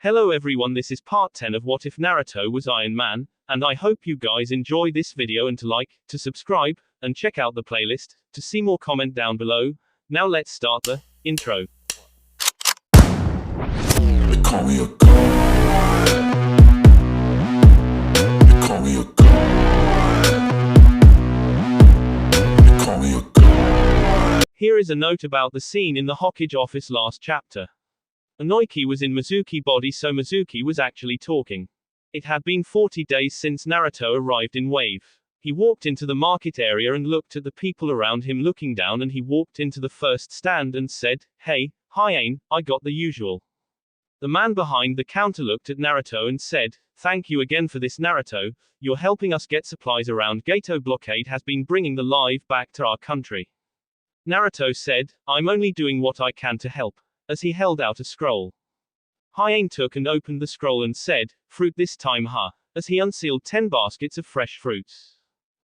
Hello everyone, this is part 10 of What If Naruto Was Iron Man, and I hope you guys enjoy this video and to like, to subscribe, and check out the playlist, to see more comment down below. Now let's start the intro. They call me a god. They call me a god. They call me a god. Here is a note about the scene in the Hokage office last chapter. Inoki was in Mizuki's body, so Mizuki was actually talking. It had been 40 days since Naruto arrived in Wave. He walked into the market area and looked at the people around him looking down, and he walked into the first stand and said, "Hey, Hyane, I got the usual." The man behind the counter looked at Naruto and said, "Thank you again for this, Naruto. You're helping us get supplies around Gato blockade has been bringing the life back to our country." Naruto said, "I'm only doing what I can to help," as he held out a scroll. Hyane took and opened the scroll and said, "Fruit this time, huh?" as he unsealed 10 baskets of fresh fruits.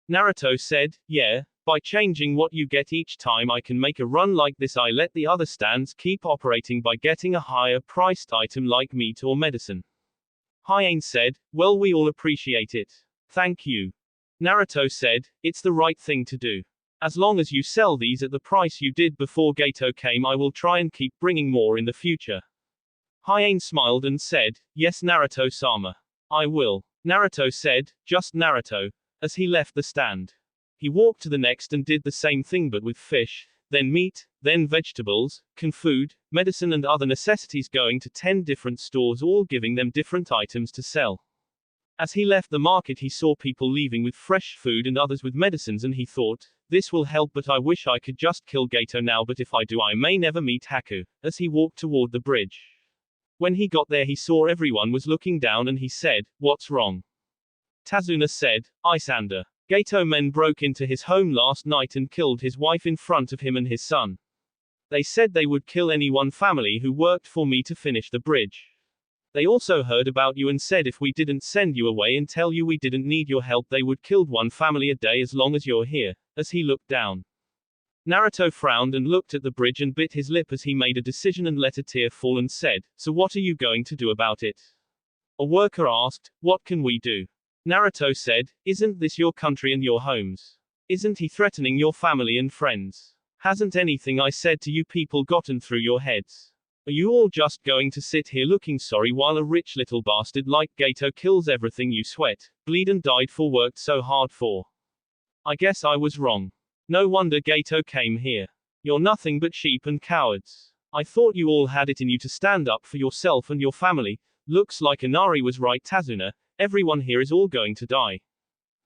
Naruto said, "Yeah, by changing what you get each time I can make a run like this. I let the other stands keep operating by getting a higher priced item like meat or medicine." Hyane said, "Well, we all appreciate it. Thank you." Naruto said, "It's the right thing to do. As long as you sell these at the price you did before Gato came, I will try and keep bringing more in the future." Hyane smiled and said, "Yes, Naruto-sama. I will." Naruto said, "Just Naruto," as he left the stand. He walked to the next and did the same thing but with fish, then meat, then vegetables, canned food, medicine and other necessities, going to 10 different stores, all giving them different items to sell. As he left the market, he saw people leaving with fresh food and others with medicines, and he thought, "This will help, but I wish I could just kill Gato now, but if I do I may never meet Haku," as he walked toward the bridge. When he got there he saw everyone was looking down and he said, "What's wrong?" Tazuna said, "Isander. Gato men broke into his home last night and killed his wife in front of him and his son. They said they would kill any one family who worked for me to finish the bridge. They also heard about you and said if we didn't send you away and tell you we didn't need your help, they would kill one family a day as long as you're here," as he looked down. Naruto frowned and looked at the bridge and bit his lip as he made a decision and let a tear fall and said, "So what are you going to do about it?" A worker asked, "What can we do?" Naruto said, "Isn't this your country and your homes? Isn't he threatening your family and friends? Hasn't anything I said to you people gotten through your heads? Are you all just going to sit here looking sorry while a rich little bastard like Gato kills everything you sweat, bleed and died for, worked so hard for? I guess I was wrong. No wonder Gato came here. You're nothing but sheep and cowards. I thought you all had it in you to stand up for yourself and your family. Looks like Inari was right, Tazuna. Everyone here is all going to die.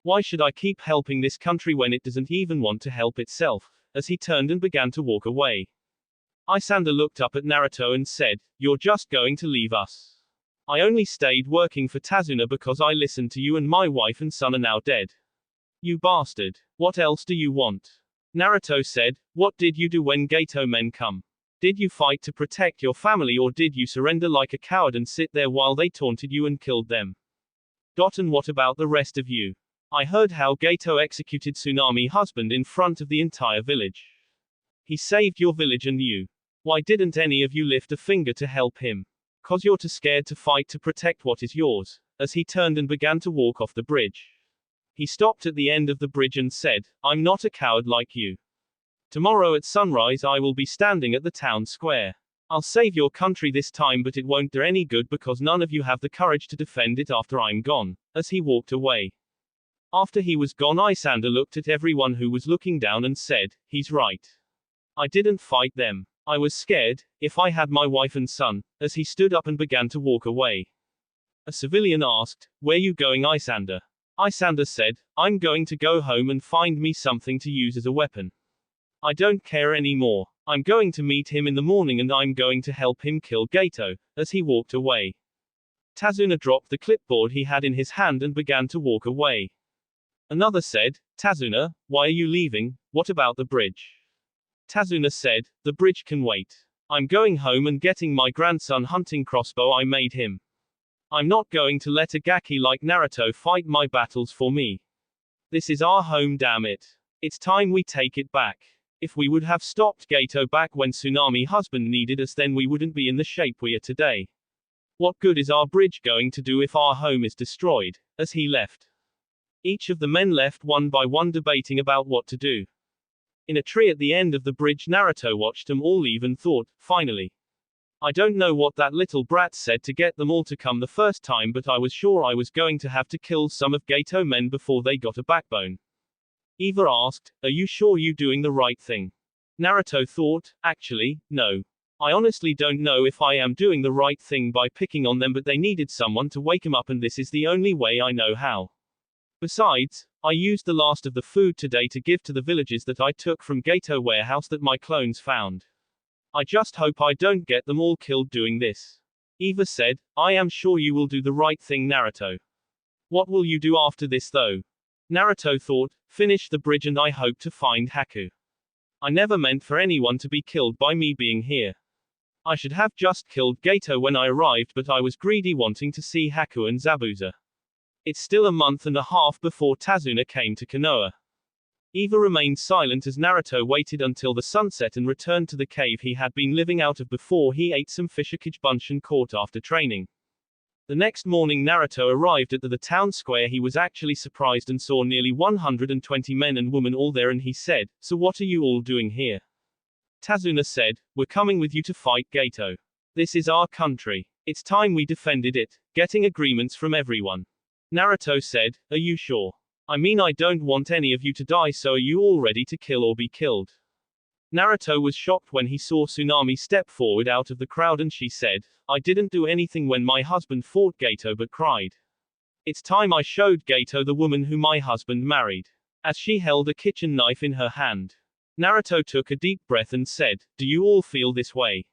Why should I keep helping this country when it doesn't even want to help itself?" as he turned and began to walk away. Isander looked up at Naruto and said, "You're just going to leave us? I only stayed working for Tazuna because I listened to you, and my wife and son are now dead. You bastard. What else do you want?" Naruto said, "What did you do when Gato men come? Did you fight to protect your family, or did you surrender like a coward and sit there while they taunted you and killed them? And what about the rest of you? I heard how Gato executed Tsunami husband in front of the entire village. He saved your village and you. Why didn't any of you lift a finger to help him? 'Cause you're too scared to fight to protect what is yours," as he turned and began to walk off the bridge. He stopped at the end of the bridge and said, "I'm not a coward like you. Tomorrow at sunrise I will be standing at the town square. I'll save your country this time, but it won't do any good because none of you have the courage to defend it after I'm gone," as he walked away. After he was gone, Isander looked at everyone who was looking down and said, "He's right. I didn't fight them. I was scared. If I had my wife and son," as he stood up and began to walk away. A civilian asked, "Where you going, Isander?" Isander said, "I'm going to go home and find me something to use as a weapon. I don't care anymore. I'm going to meet him in the morning and I'm going to help him kill Gato," as he walked away. Tazuna dropped the clipboard he had in his hand and began to walk away. Another said, "Tazuna, why are you leaving? What about the bridge?" Tazuna said, "The bridge can wait. I'm going home and getting my grandson hunting crossbow I made him. I'm not going to let a gaki like Naruto fight my battles for me. This is our home, damn it. It's time we take it back. If we would have stopped Gato back when Tsunami husband needed us, then we wouldn't be in the shape we are today. What good is our bridge going to do if our home is destroyed? As he left, each of the men left one by one debating about what to do. In a tree at the end of the bridge, Naruto watched them all leave and thought, finally. I don't know what that little brat said to get them all to come the first time, but I was sure I was going to have to kill some of Gato men before they got a backbone. Eva asked, are you sure you doing the right thing? Naruto thought, actually, no. I honestly don't know if I am doing the right thing by picking on them, but they needed someone to wake them up and this is the only way I know how. Besides, I used the last of the food today to give to the villages that I took from Gato warehouse that my clones found. I just hope I don't get them all killed doing this. Eva said, I am sure you will do the right thing, Naruto. What will you do after this though? Naruto thought, finish the bridge and I hope to find Haku. I never meant for anyone to be killed by me being here. I should have just killed Gato when I arrived, but I was greedy wanting to see Haku and Zabuza. It's still a month and a half before Tazuna came to Konoha. Eva remained silent as Naruto waited until the sunset and returned to the cave he had been living out of before he ate some fishikage bunshin caught after training. The next morning Naruto arrived at the town square. He was actually surprised and saw nearly 120 men and women all there, and he said, so what are you all doing here? Tazuna said, we're coming with you to fight Gato. This is our country. It's time we defended it, getting agreements from everyone. Naruto said, are you sure? I mean, I don't want any of you to die, so are you all ready to kill or be killed? Naruto was shocked when he saw Tsunami step forward out of the crowd, and she said, I didn't do anything when my husband fought Gato but cried. It's time I showed Gato the woman who my husband married. As she held a kitchen knife in her hand. Naruto took a deep breath and said, do you all feel this way?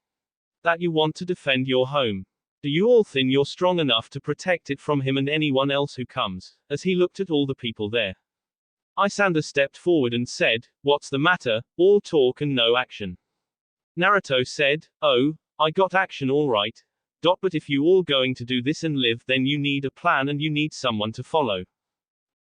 That you want to defend your home? Do you all think you're strong enough to protect it from him and anyone else who comes? As he looked at all the people there. Isander stepped forward and said, what's the matter, all talk and no action? Naruto said, oh, I got action all right. But if you all going to do this and live, then you need a plan and you need someone to follow.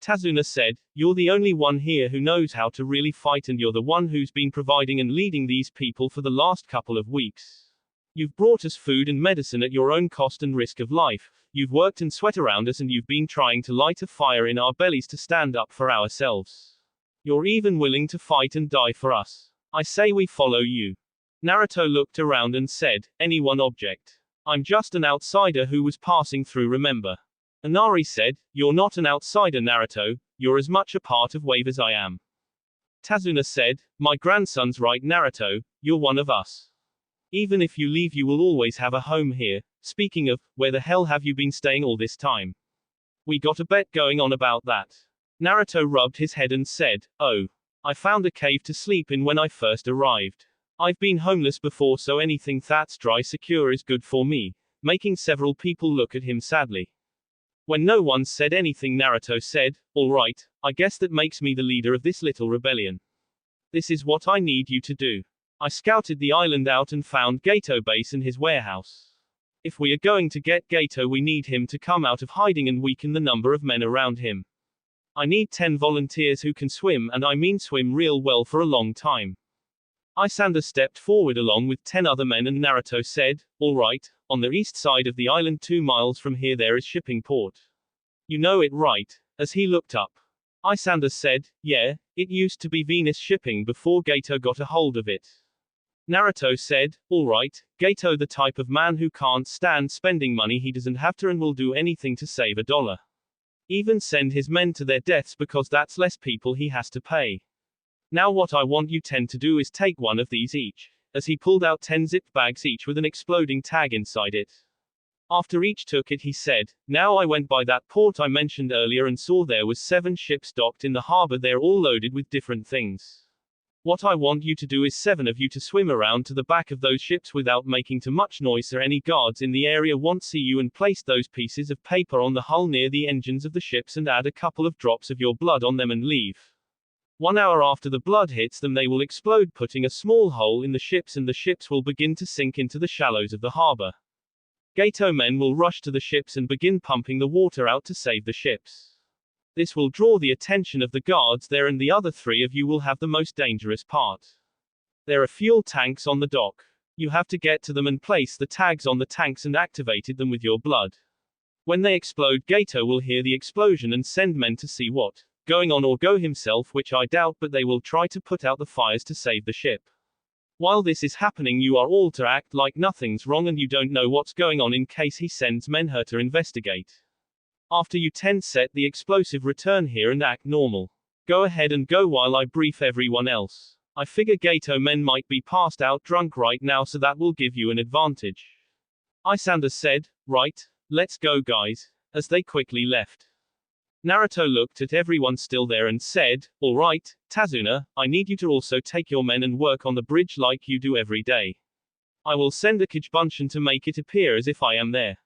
Tazuna said, you're the only one here who knows how to really fight, and you're the one who's been providing and leading these people for the last couple of weeks. You've brought us food and medicine at your own cost and risk of life. You've worked and sweat around us, and you've been trying to light a fire in our bellies to stand up for ourselves. You're even willing to fight and die for us. I say we follow you. Naruto looked around and said, anyone object? I'm just an outsider who was passing through, remember? Inari said, you're not an outsider, Naruto, you're as much a part of Wave as I am. Tazuna said, my grandson's right, Naruto, you're one of us. Even if you leave, you will always have a home here. Speaking of, where the hell have you been staying all this time? We got a bet going on about that. Naruto rubbed his head and said, oh. I found a cave to sleep in when I first arrived. I've been homeless before, so anything that's dry secure is good for me, making several people look at him sadly. When no one said anything, Naruto said, all right, I guess that makes me the leader of this little rebellion. This is what I need you to do. I scouted the island out and found Gato base and his warehouse. If we are going to get Gato, we need him to come out of hiding and weaken the number of men around him. I need 10 volunteers who can swim, and I mean swim real well, for a long time. Isander stepped forward along with 10 other men, and Naruto said, all right, on the east side of the island 2 miles from here there is shipping port. You know it, right? As he looked up. Isander said, yeah, it used to be Venus shipping before Gato got a hold of it. Naruto said, all right, Gato the type of man who can't stand spending money he doesn't have to and will do anything to save $1. Even send his men to their deaths because that's less people he has to pay. Now what I want you 10 to do is take one of these each. As he pulled out 10 zipped bags each with an exploding tag inside it. After each took it, he said, now I went by that port I mentioned earlier and saw there was 7 ships docked in the harbor. They're all loaded with different things. What I want you to do is 7 of you to swim around to the back of those ships without making too much noise so any guards in the area won't see you, and place those pieces of paper on the hull near the engines of the ships and add a couple of drops of your blood on them and leave. 1 hour after the blood hits them, they will explode, putting a small hole in the ships, and the ships will begin to sink into the shallows of the harbor. Gato men will rush to the ships and begin pumping the water out to save the ships. This will draw the attention of the guards there, and the other 3 of you will have the most dangerous part. There are fuel tanks on the dock. You have to get to them and place the tags on the tanks and activated them with your blood. When they explode, Gato will hear the explosion and send men to see what going on or go himself, which I doubt, but they will try to put out the fires to save the ship. While this is happening, you are all to act like nothing's wrong and you don't know what's going on in case he sends men here to investigate. After you 10 set the explosive, return here and act normal. Go ahead and go while I brief everyone else. I figure Gato men might be passed out drunk right now, so that will give you an advantage. Isander said, right, let's go guys, as they quickly left. Naruto looked at everyone still there and said, all right, Tazuna, I need you to also take your men and work on the bridge like you do every day. I will send a Kijibunshin to make it appear as if I am there.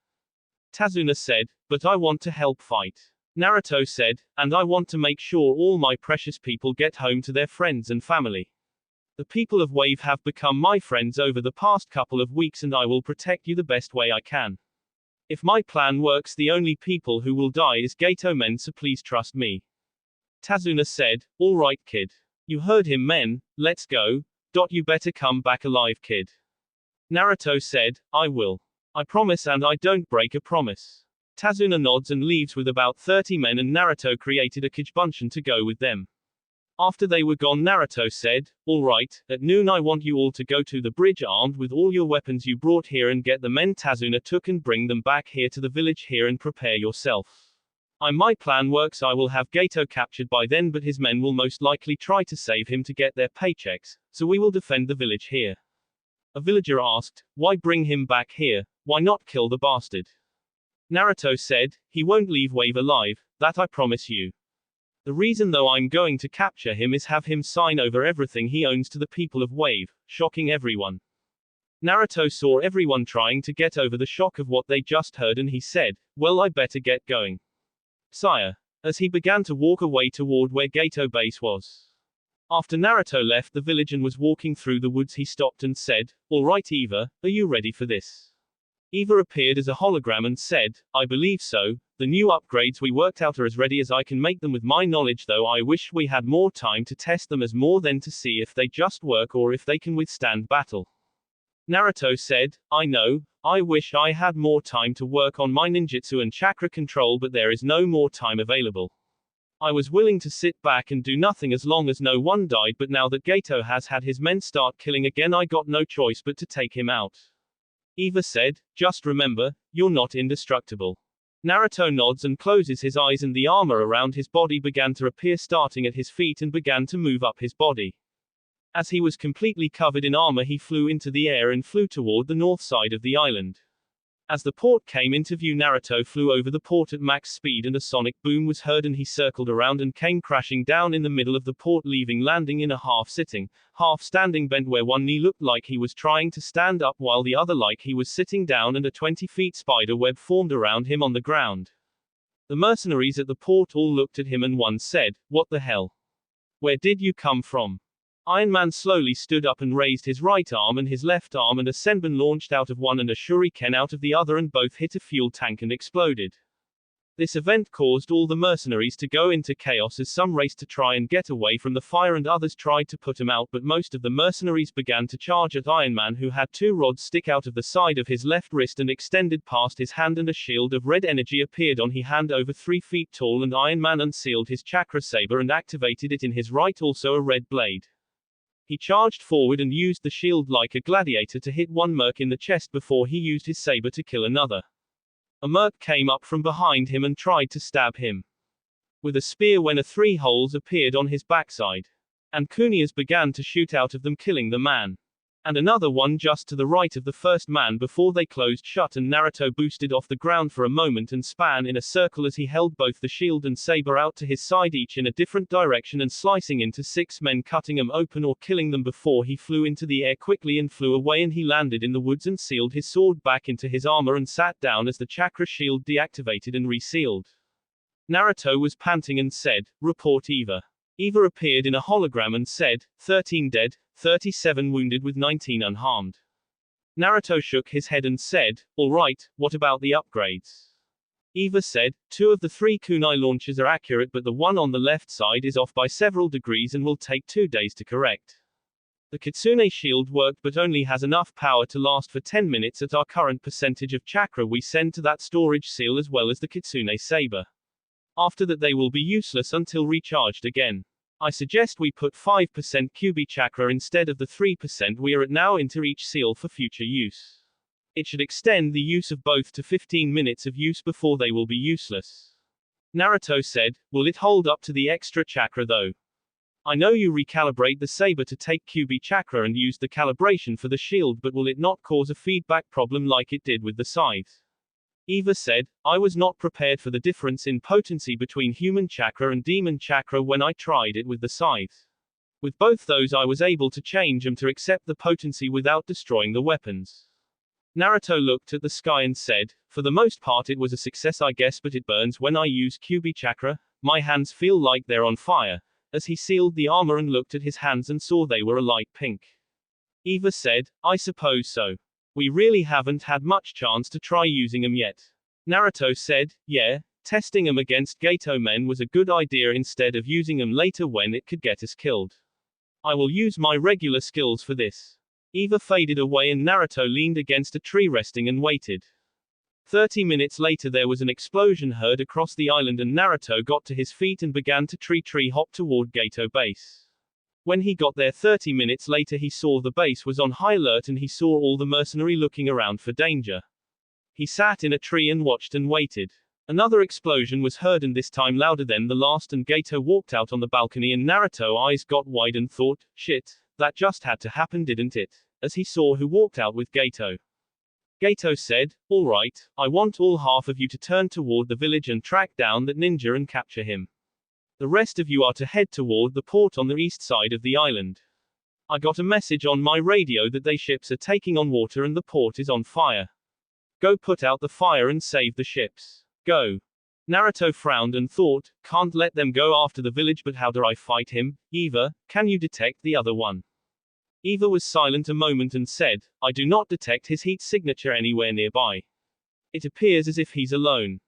Tazuna said, but I want to help fight. Naruto said, and I want to make sure all my precious people get home to their friends and family. The people of Wave have become my friends over the past couple of weeks and I will protect you the best way I can. If my plan works, the only people who will die is Gato men, so please trust me. Tazuna said, all right kid. You heard him men, let's go. You better come back alive kid. Naruto said, I will. I promise and I don't break a promise. Tazuna nods and leaves with about 30 men and Naruto created a Kijibunshin to go with them. After they were gone, Naruto said, all right, at noon I want you all to go to the bridge armed with all your weapons you brought here and get the men Tazuna took and bring them back here to the village here and prepare yourself. My plan works, I will have Gato captured by then, but his men will most likely try to save him to get their paychecks, so we will defend the village here. A villager asked, why bring him back here, why not kill the bastard? Naruto said, he won't leave Wave alive, that I promise you. The reason though I'm going to capture him is have him sign over everything he owns to the people of Wave, shocking everyone. Naruto saw everyone trying to get over the shock of what they just heard and he said, well I better get going. Sire. As he began to walk away toward where Gato base was. After Naruto left the village and was walking through the woods, he stopped and said, all right Eva, are you ready for this? Eva appeared as a hologram and said, I believe so. The new upgrades we worked out are as ready as I can make them with my knowledge, though I wish we had more time to test them as more than to see if they just work or if they can withstand battle. Naruto said, I know, I wish I had more time to work on my ninjutsu and chakra control, but there is no more time available. I was willing to sit back and do nothing as long as no one died, but now that Gato has had his men start killing again, I got no choice but to take him out. Eva said, just remember, you're not indestructible. Naruto nods and closes his eyes and the armor around his body began to appear starting at his feet and began to move up his body. As he was completely covered in armor, he flew into the air and flew toward the north side of the island. As the port came into view, Naruto flew over the port at max speed and a sonic boom was heard and he circled around and came crashing down in the middle of the port, leaving landing in a half-sitting, half-standing bent where one knee looked like he was trying to stand up while the other like he was sitting down, and a 20-foot spider web formed around him on the ground. The mercenaries at the port all looked at him and one said, what the hell? Where did you come from? Iron Man slowly stood up and raised his right arm and his left arm, and a senbon launched out of one and a shuriken out of the other, and both hit a fuel tank and exploded. This event caused all the mercenaries to go into chaos as some raced to try and get away from the fire and others tried to put him out, but most of the mercenaries began to charge at Iron Man, who had two rods stick out of the side of his left wrist and extended past his hand, and a shield of red energy appeared on his hand over 3 feet tall, and Iron Man unsealed his chakra saber and activated it in his right, also a red blade. He charged forward and used the shield like a gladiator to hit one merc in the chest before he used his saber to kill another. A merc came up from behind him and tried to stab him with a spear when 3 holes appeared on his backside. And kunias began to shoot out of them, killing the man. And another one just to the right of the first man before they closed shut, and Naruto boosted off the ground for a moment and span in a circle as he held both the shield and saber out to his side, each in a different direction, and slicing into 6 men, cutting them open or killing them before he flew into the air quickly and flew away, and he landed in the woods and sealed his sword back into his armor and sat down as the chakra shield deactivated and resealed. Naruto was panting and said, report Eva. Eva appeared in a hologram and said, 13 dead, 37 wounded with 19 unharmed. Naruto shook his head and said, all right, what about the upgrades? Eva said, 2 of the 3 kunai launchers are accurate, but the one on the left side is off by several degrees and will take 2 days to correct. The Kitsune shield worked but only has enough power to last for 10 minutes at our current percentage of chakra we send to that storage seal as well as the Kitsune saber. After that they will be useless until recharged again. I suggest we put 5% QB chakra instead of the 3% we are at now into each seal for future use. It should extend the use of both to 15 minutes of use before they will be useless. Naruto said, will it hold up to the extra chakra though? I know you recalibrate the saber to take QB chakra and use the calibration for the shield, but will it not cause a feedback problem like it did with the scythe? Eva said, I was not prepared for the difference in potency between human chakra and demon chakra when I tried it with the scythe. With both those I was able to change them to accept the potency without destroying the weapons. Naruto looked at the sky and said, for the most part it was a success I guess, but it burns when I use QB chakra, my hands feel like they're on fire. As he sealed the armor and looked at his hands and saw they were a light pink. Eva said, I suppose so. We really haven't had much chance to try using them yet. Naruto said, yeah, testing them against Gato men was a good idea instead of using them later when it could get us killed. I will use my regular skills for this. Eva faded away and Naruto leaned against a tree resting and waited. 30 minutes later there was an explosion heard across the island and Naruto got to his feet and began to tree hop toward Gato base. When he got there 30 minutes later he saw the base was on high alert and he saw all the mercenary looking around for danger. He sat in a tree and watched and waited. Another explosion was heard and this time louder than the last and Gato walked out on the balcony and Naruto eyes got wide and thought, shit, that just had to happen didn't it? As he saw who walked out with Gato. Gato said, alright, I want all half of you to turn toward the village and track down that ninja and capture him. The rest of you are to head toward the port on the east side of the island. I got a message on my radio that they ships are taking on water and the port is on fire. Go put out the fire and save the ships. Go. Naruto frowned and thought, can't let them go after the village, but how do I fight him? Eva, can you detect the other one? Eva was silent a moment and said, I do not detect his heat signature anywhere nearby. It appears as if he's alone.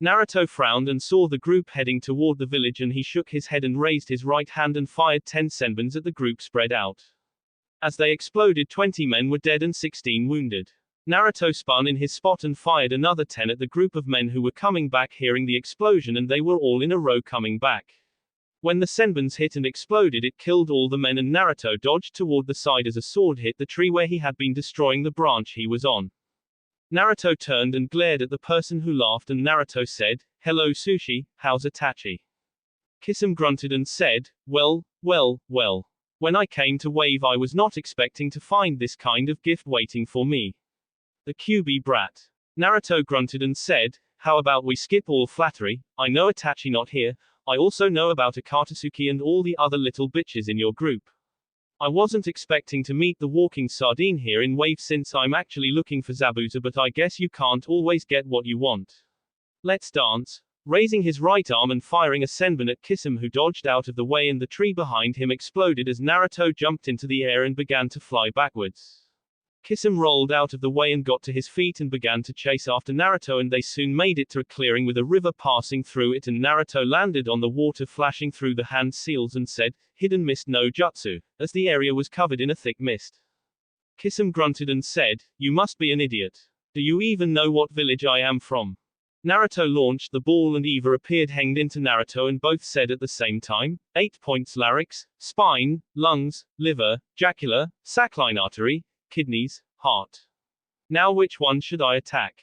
Naruto frowned and saw the group heading toward the village and he shook his head and raised his right hand and fired 10 senbons at the group spread out. As they exploded 20 men were dead and 16 wounded. Naruto spun in his spot and fired another 10 at the group of men who were coming back hearing the explosion and they were all in a row coming back. When the senbons hit and exploded it killed all the men and Naruto dodged toward the side as a sword hit the tree where he had been destroying the branch he was on. Naruto turned and glared at the person who laughed and Naruto said, hello Sushi, how's Itachi? Kisame grunted and said, well. When I came to Wave I was not expecting to find this kind of gift waiting for me. The QB brat. Naruto grunted and said, how about we skip all flattery, I know Itachi not here, I also know about Akatsuki and all the other little bitches in your group. I wasn't expecting to meet the walking sardine here in Wave since I'm actually looking for Zabuza, but I guess you can't always get what you want. Let's dance. Raising his right arm and firing a senbon at Kisame who dodged out of the way and the tree behind him exploded as Naruto jumped into the air and began to fly backwards. Kisame rolled out of the way and got to his feet and began to chase after Naruto and they soon made it to a clearing with a river passing through it and Naruto landed on the water flashing through the hand seals and said, hidden mist no jutsu, as the area was covered in a thick mist. Kisame grunted and said, you must be an idiot. Do you even know what village I am from? Naruto launched the ball and Eva appeared hanged into Naruto and both said at the same time, 8 points larynx, spine, lungs, liver, jugular, saccline artery, kidneys, heart. Now which one should I attack?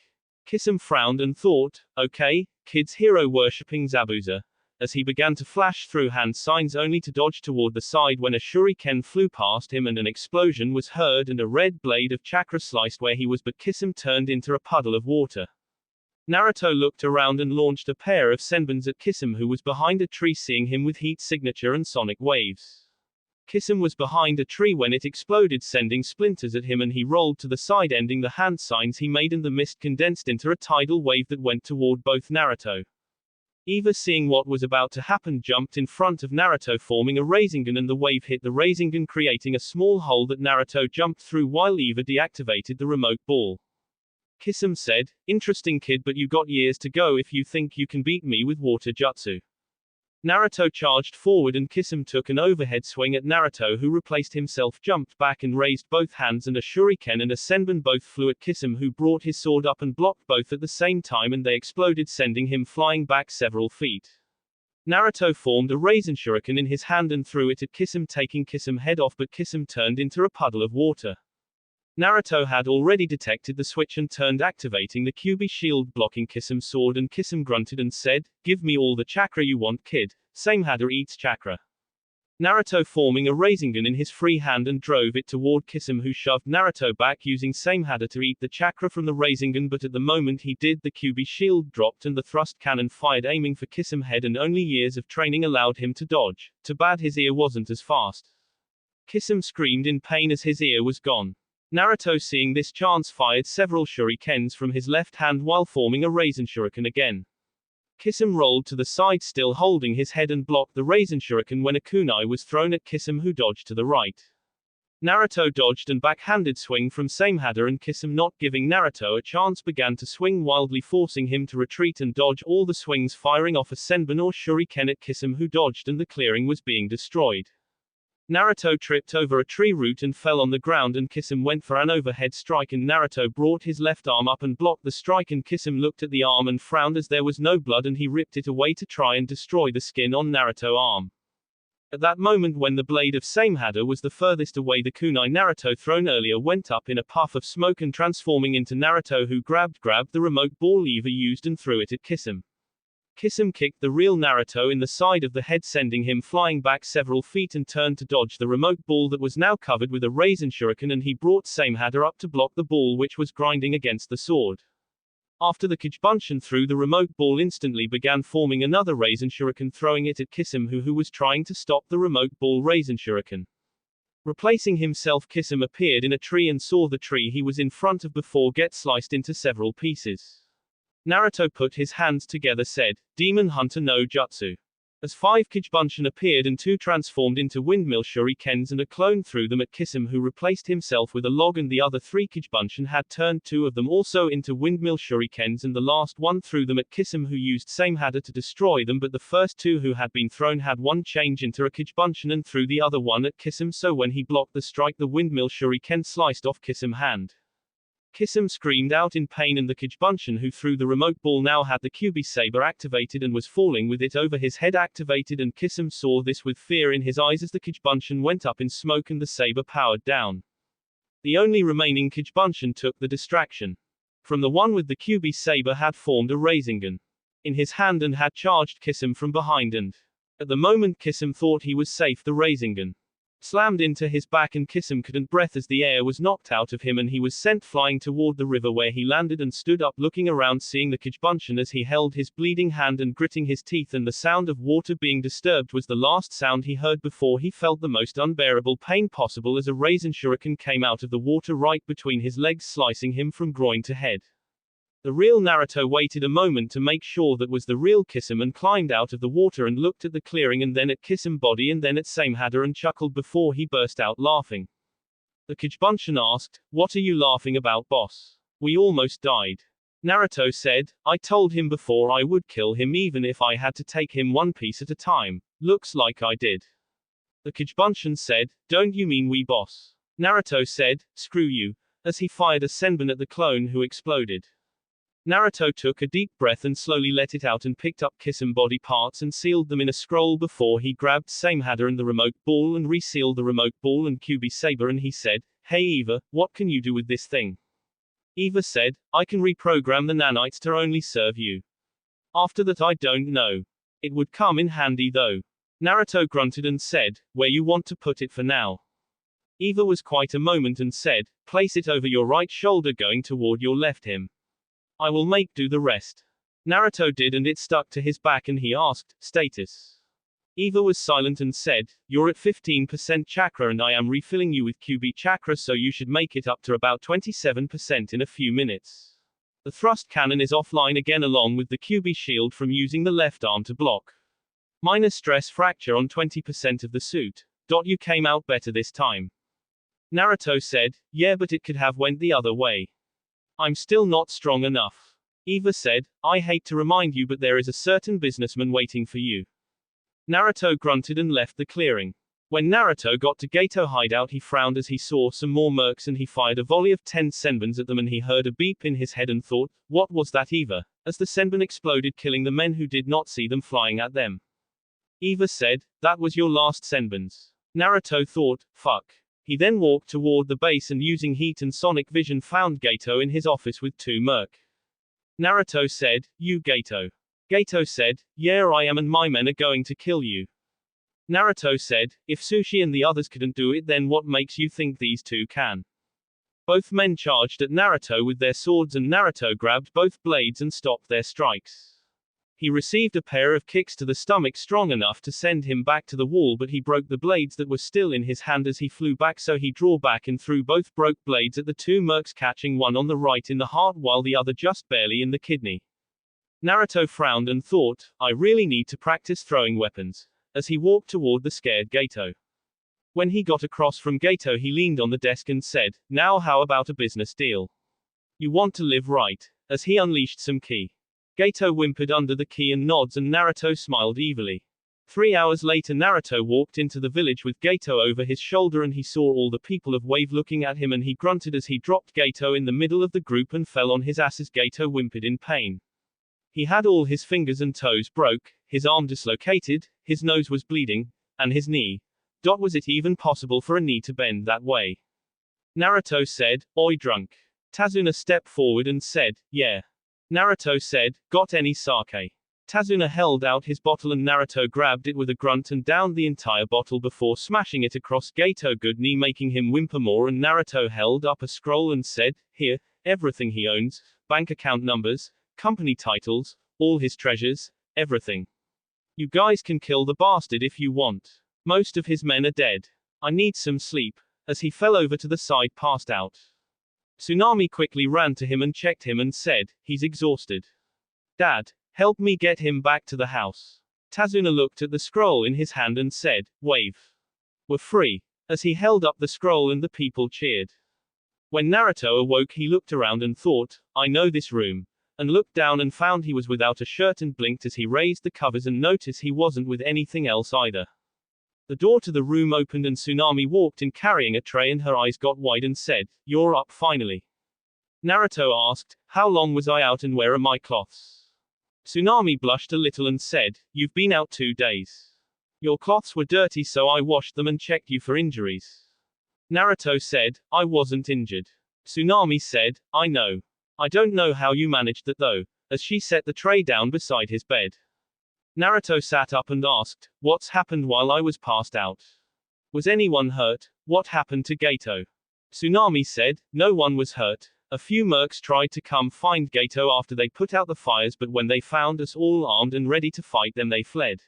Kisame frowned and thought, okay, kid's hero worshipping Zabuza. As he began to flash through hand signs only to dodge toward the side when a shuriken flew past him and an explosion was heard and a red blade of chakra sliced where he was but Kisame turned into a puddle of water. Naruto looked around and launched a pair of senbons at Kisame who was behind a tree seeing him with heat signature and sonic waves. Kisame was behind a tree when it exploded sending splinters at him and he rolled to the side ending the hand signs he made and the mist condensed into a tidal wave that went toward both Naruto. Eva seeing what was about to happen jumped in front of Naruto forming a Rasengan and the wave hit the Rasengan creating a small hole that Naruto jumped through while Eva deactivated the remote ball. Kisame said, interesting kid but you got years to go if you think you can beat me with water jutsu. Naruto charged forward and Kisame took an overhead swing at Naruto, who replaced himself, jumped back and raised both hands, and a shuriken and a senbon both flew at Kisame, who brought his sword up and blocked both at the same time, and they exploded, sending him flying back several feet. Naruto formed a Rasen Shuriken in his hand and threw it at Kisame, taking Kisame head off, but Kisame turned into a puddle of water. Naruto had already detected the switch and turned, activating the Kyuubi shield blocking Kisame's sword, and Kisame grunted and said, "Give me all the chakra you want, kid. Samehada eats chakra." Naruto forming a Rasengan in his free hand and drove it toward Kisame, who shoved Naruto back using Samehada to eat the chakra from the Rasengan, but at the moment he did, the Kyuubi shield dropped and the thrust cannon fired, aiming for Kisame's head, and only years of training allowed him to dodge. Too bad his ear wasn't as fast. Kisame screamed in pain as his ear was gone. Naruto, seeing this chance, fired several shurikens from his left hand while forming a Rasen Shuriken again. Kisame rolled to the side, still holding his head, and blocked the Rasen Shuriken when a kunai was thrown at Kisame, who dodged to the right. Naruto dodged and backhanded swing from Samehada, and Kisame, not giving Naruto a chance, began to swing wildly, forcing him to retreat and dodge all the swings, firing off a senbon or shuriken at Kisame, who dodged, and the clearing was being destroyed. Naruto tripped over a tree root and fell on the ground, and Kisame went for an overhead strike, and Naruto brought his left arm up and blocked the strike, and Kisame looked at the arm and frowned as there was no blood, and he ripped it away to try and destroy the skin on Naruto's arm. At that moment, when the blade of Samehada was the furthest away, the kunai Naruto thrown earlier went up in a puff of smoke and transforming into Naruto, who grabbed the remote ball Eva used and threw it at Kisame. Kisame kicked the real Naruto in the side of the head, sending him flying back several feet, and turned to dodge the remote ball that was now covered with a Rasen Shuriken, and he brought Samehada up to block the ball, which was grinding against the sword. After the Kijibunshin threw the remote ball, instantly began forming another Rasen Shuriken, throwing it at Kisame, who was trying to stop the remote ball Rasen Shuriken. Replacing himself, Kisame appeared in a tree and saw the tree he was in front of before get sliced into several pieces. Naruto put his hands together, said, "Demon Hunter no Jutsu." As 5 Kijibunshin appeared and 2 transformed into windmill shurikens, and a clone threw them at Kisame, who replaced himself with a log, and the other 3 Kijibunshin had turned 2 of them also into windmill shurikens, and the last one threw them at Kisame, who used Samehada to destroy them, but the first 2 who had been thrown had one change into a Kijibunshin and threw the other one at Kisame, so when he blocked the strike, the windmill shuriken sliced off Kisame's hand. Kisame screamed out in pain, and the Kijibunshin who threw the remote ball now had the Kyuubi saber activated and was falling with it over his head activated, and Kisame saw this with fear in his eyes as the Kijibunshin went up in smoke and the saber powered down. The only remaining Kijibunshin took the distraction from the one with the Kyuubi saber, had formed a Rasengan in his hand and had charged Kisame from behind, and at the moment Kisame thought he was safe, the Rasengan slammed into his back, and Kisame couldn't breathe as the air was knocked out of him, and he was sent flying toward the river, where he landed and stood up looking around, seeing the Kijibunshin as he held his bleeding hand and gritting his teeth, and the sound of water being disturbed was the last sound he heard before he felt the most unbearable pain possible as a Rasen Shuriken came out of the water right between his legs, slicing him from groin to head. The real Naruto waited a moment to make sure that was the real Kisame, and climbed out of the water and looked at the clearing, and then at Kisame's body, and then at Samehada, and chuckled before he burst out laughing. The Kijibunshin asked, "What are you laughing about, boss? We almost died." Naruto said, "I told him before I would kill him even if I had to take him one piece at a time. Looks like I did." The Kijibunshin said, "Don't you mean we, boss?" Naruto said, "Screw you," as he fired a senbon at the clone, who exploded. Naruto took a deep breath and slowly let it out and picked up Kisame's body parts and sealed them in a scroll before he grabbed Samehada and the remote ball and resealed the remote ball and Kyuubi saber, and he said, "Hey Eva, what can you do with this thing?" Eva said, "I can reprogram the nanites to only serve you. After that I don't know. It would come in handy though." Naruto grunted and said, "Where you want to put it for now?" Eva was quite a moment and said, "Place it over your right shoulder going toward your left him. I will make do the rest." Naruto did, and it stuck to his back, and he asked, "Status?" Eva was silent and said, "You're at 15% chakra and I am refilling you with Kyuubi chakra, so you should make it up to about 27% in a few minutes. The thrust cannon is offline again along with the Kyuubi shield from using the left arm to block. Minor stress fracture on 20% of the suit. You came out better this time." Naruto said, "Yeah, but it could have went the other way. I'm still not strong enough." Eva said, "I hate to remind you, but there is a certain businessman waiting for you." Naruto grunted and left the clearing. When Naruto got to Gato hideout, he frowned as he saw some more mercs and he fired a volley of 10 senbons at them and he heard a beep in his head and thought, what was that Eva? As the senbon exploded, killing the men who did not see them flying at them. Eva said, that was your last senbons. Naruto thought, fuck. He then walked toward the base and using heat and sonic vision found Gato in his office with 2 merc. Naruto said, you Gato. Gato said, yeah I am and my men are going to kill you. Naruto said, if Sushi and the others couldn't do it, then what makes you think these 2 can? Both men charged at Naruto with their swords and Naruto grabbed both blades and stopped their strikes. He received a pair of kicks to the stomach strong enough to send him back to the wall, but he broke the blades that were still in his hand as he flew back, so he drew back and threw both broke blades at the 2 mercs, catching one on the right in the heart while the other just barely in the kidney. Naruto frowned and thought, I really need to practice throwing weapons, as he walked toward the scared Gato. When he got across from Gato, he leaned on the desk and said, now how about a business deal? You want to live right, as he unleashed some ki. Gato whimpered under the ki and nods and Naruto smiled evilly. 3 hours later, Naruto walked into the village with Gato over his shoulder and he saw all the people of Wave looking at him and he grunted as he dropped Gato in the middle of the group and fell on his ass as Gato whimpered in pain. He had all his fingers and toes broke, his arm dislocated, his nose was bleeding, and his knee. Was it even possible for a knee to bend that way? Naruto said, oi drunk. Tazuna stepped forward and said, yeah. Naruto said, got any sake? Tazuna held out his bottle and Naruto grabbed it with a grunt and downed the entire bottle before smashing it across Gato good knee, making him whimper more, and Naruto held up a scroll and said, here, everything he owns, bank account numbers, company titles, all his treasures, everything. You guys can kill the bastard if you want. Most of his men are dead. I need some sleep. As he fell over to the side, passed out. Tsunami quickly ran to him and checked him and said, he's exhausted. Dad, help me get him back to the house. Tazuna looked at the scroll in his hand and said, Wave. We're free. As he held up the scroll and the people cheered. When Naruto awoke, he looked around and thought, I know this room. And looked down and found he was without a shirt and blinked as he raised the covers and noticed he wasn't with anything else either. The door to the room opened and Tsunami walked in carrying a tray and her eyes got wide and said, you're up finally. Naruto asked, how long was I out and where are my cloths? Tsunami blushed a little and said, you've been out 2 days. Your cloths were dirty so I washed them and checked you for injuries. Naruto said, I wasn't injured. Tsunami said, I know. I don't know how you managed that though, as she set the tray down beside his bed. Naruto sat up and asked, what's happened while I was passed out? Was anyone hurt? What happened to Gato? Tsunami said, no one was hurt. A few mercs tried to come find Gato after they put out the fires, but when they found us all armed and ready to fight, then they fled.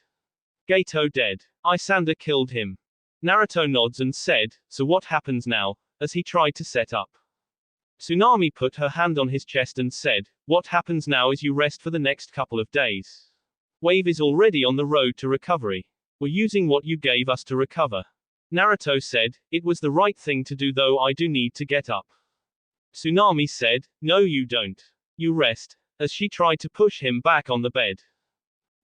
Gato dead. Isanda killed him. Naruto nods and said, so what happens now, as he tried to set up. Tsunami put her hand on his chest and said, what happens now is you rest for the next couple of days. Wave is already on the road to recovery. We're using what you gave us to recover. Naruto said, it was the right thing to do though I do need to get up. Tsunami said, no you don't. You rest, as she tried to push him back on the bed.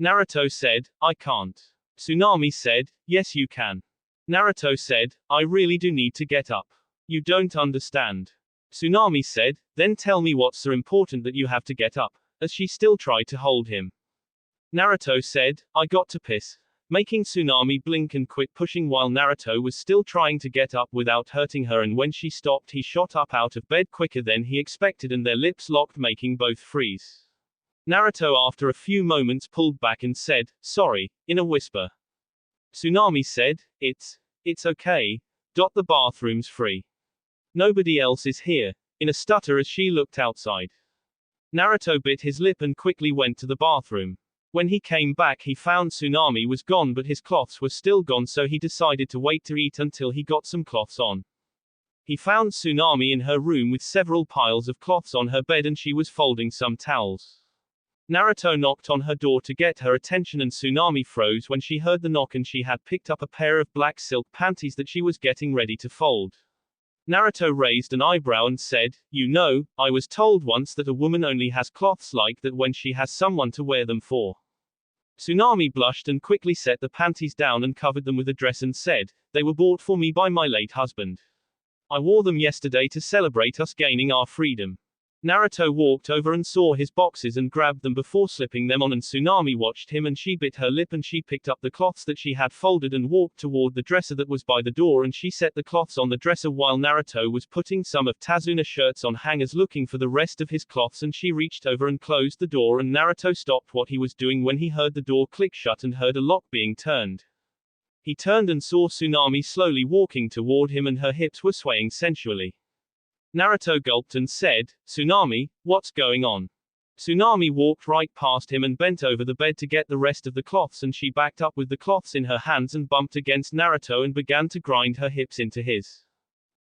Naruto said, I can't. Tsunami said, yes you can. Naruto said, I really do need to get up. You don't understand. Tsunami said, then tell me what's so important that you have to get up, as she still tried to hold him. Naruto said, I got to piss, making Tsunami blink and quit pushing while Naruto was still trying to get up without hurting her, and when she stopped he shot up out of bed quicker than he expected and their lips locked, making both freeze. Naruto after a few moments pulled back and said, sorry, in a whisper. Tsunami said, it's okay. The bathroom's free. Nobody else is here, in a stutter as she looked outside. Naruto bit his lip and quickly went to the bathroom. When he came back he found Tsunami was gone but his cloths were still gone, so he decided to wait to eat until he got some cloths on. He found Tsunami in her room with several piles of cloths on her bed and she was folding some towels. Naruto knocked on her door to get her attention and Tsunami froze when she heard the knock, and she had picked up a pair of black silk panties that she was getting ready to fold. Naruto raised an eyebrow and said, you know, I was told once that a woman only has cloths like that when she has someone to wear them for. Tsunami blushed and quickly set the panties down and covered them with a dress and said, "They were bought for me by my late husband. I wore them yesterday to celebrate us gaining our freedom." Naruto walked over and saw his boxes and grabbed them before slipping them on, and Tsunami watched him and she bit her lip and she picked up the cloths that she had folded and walked toward the dresser that was by the door and she set the cloths on the dresser while Naruto was putting some of Tasuna's shirts on hangers looking for the rest of his cloths, and she reached over and closed the door and Naruto stopped what he was doing when he heard the door click shut and heard a lock being turned. He turned and saw Tsunami slowly walking toward him and her hips were swaying sensually. Naruto gulped and said, "Tsunami, what's going on?" Tsunami walked right past him and bent over the bed to get the rest of the cloths, and she backed up with the cloths in her hands and bumped against Naruto and began to grind her hips into his.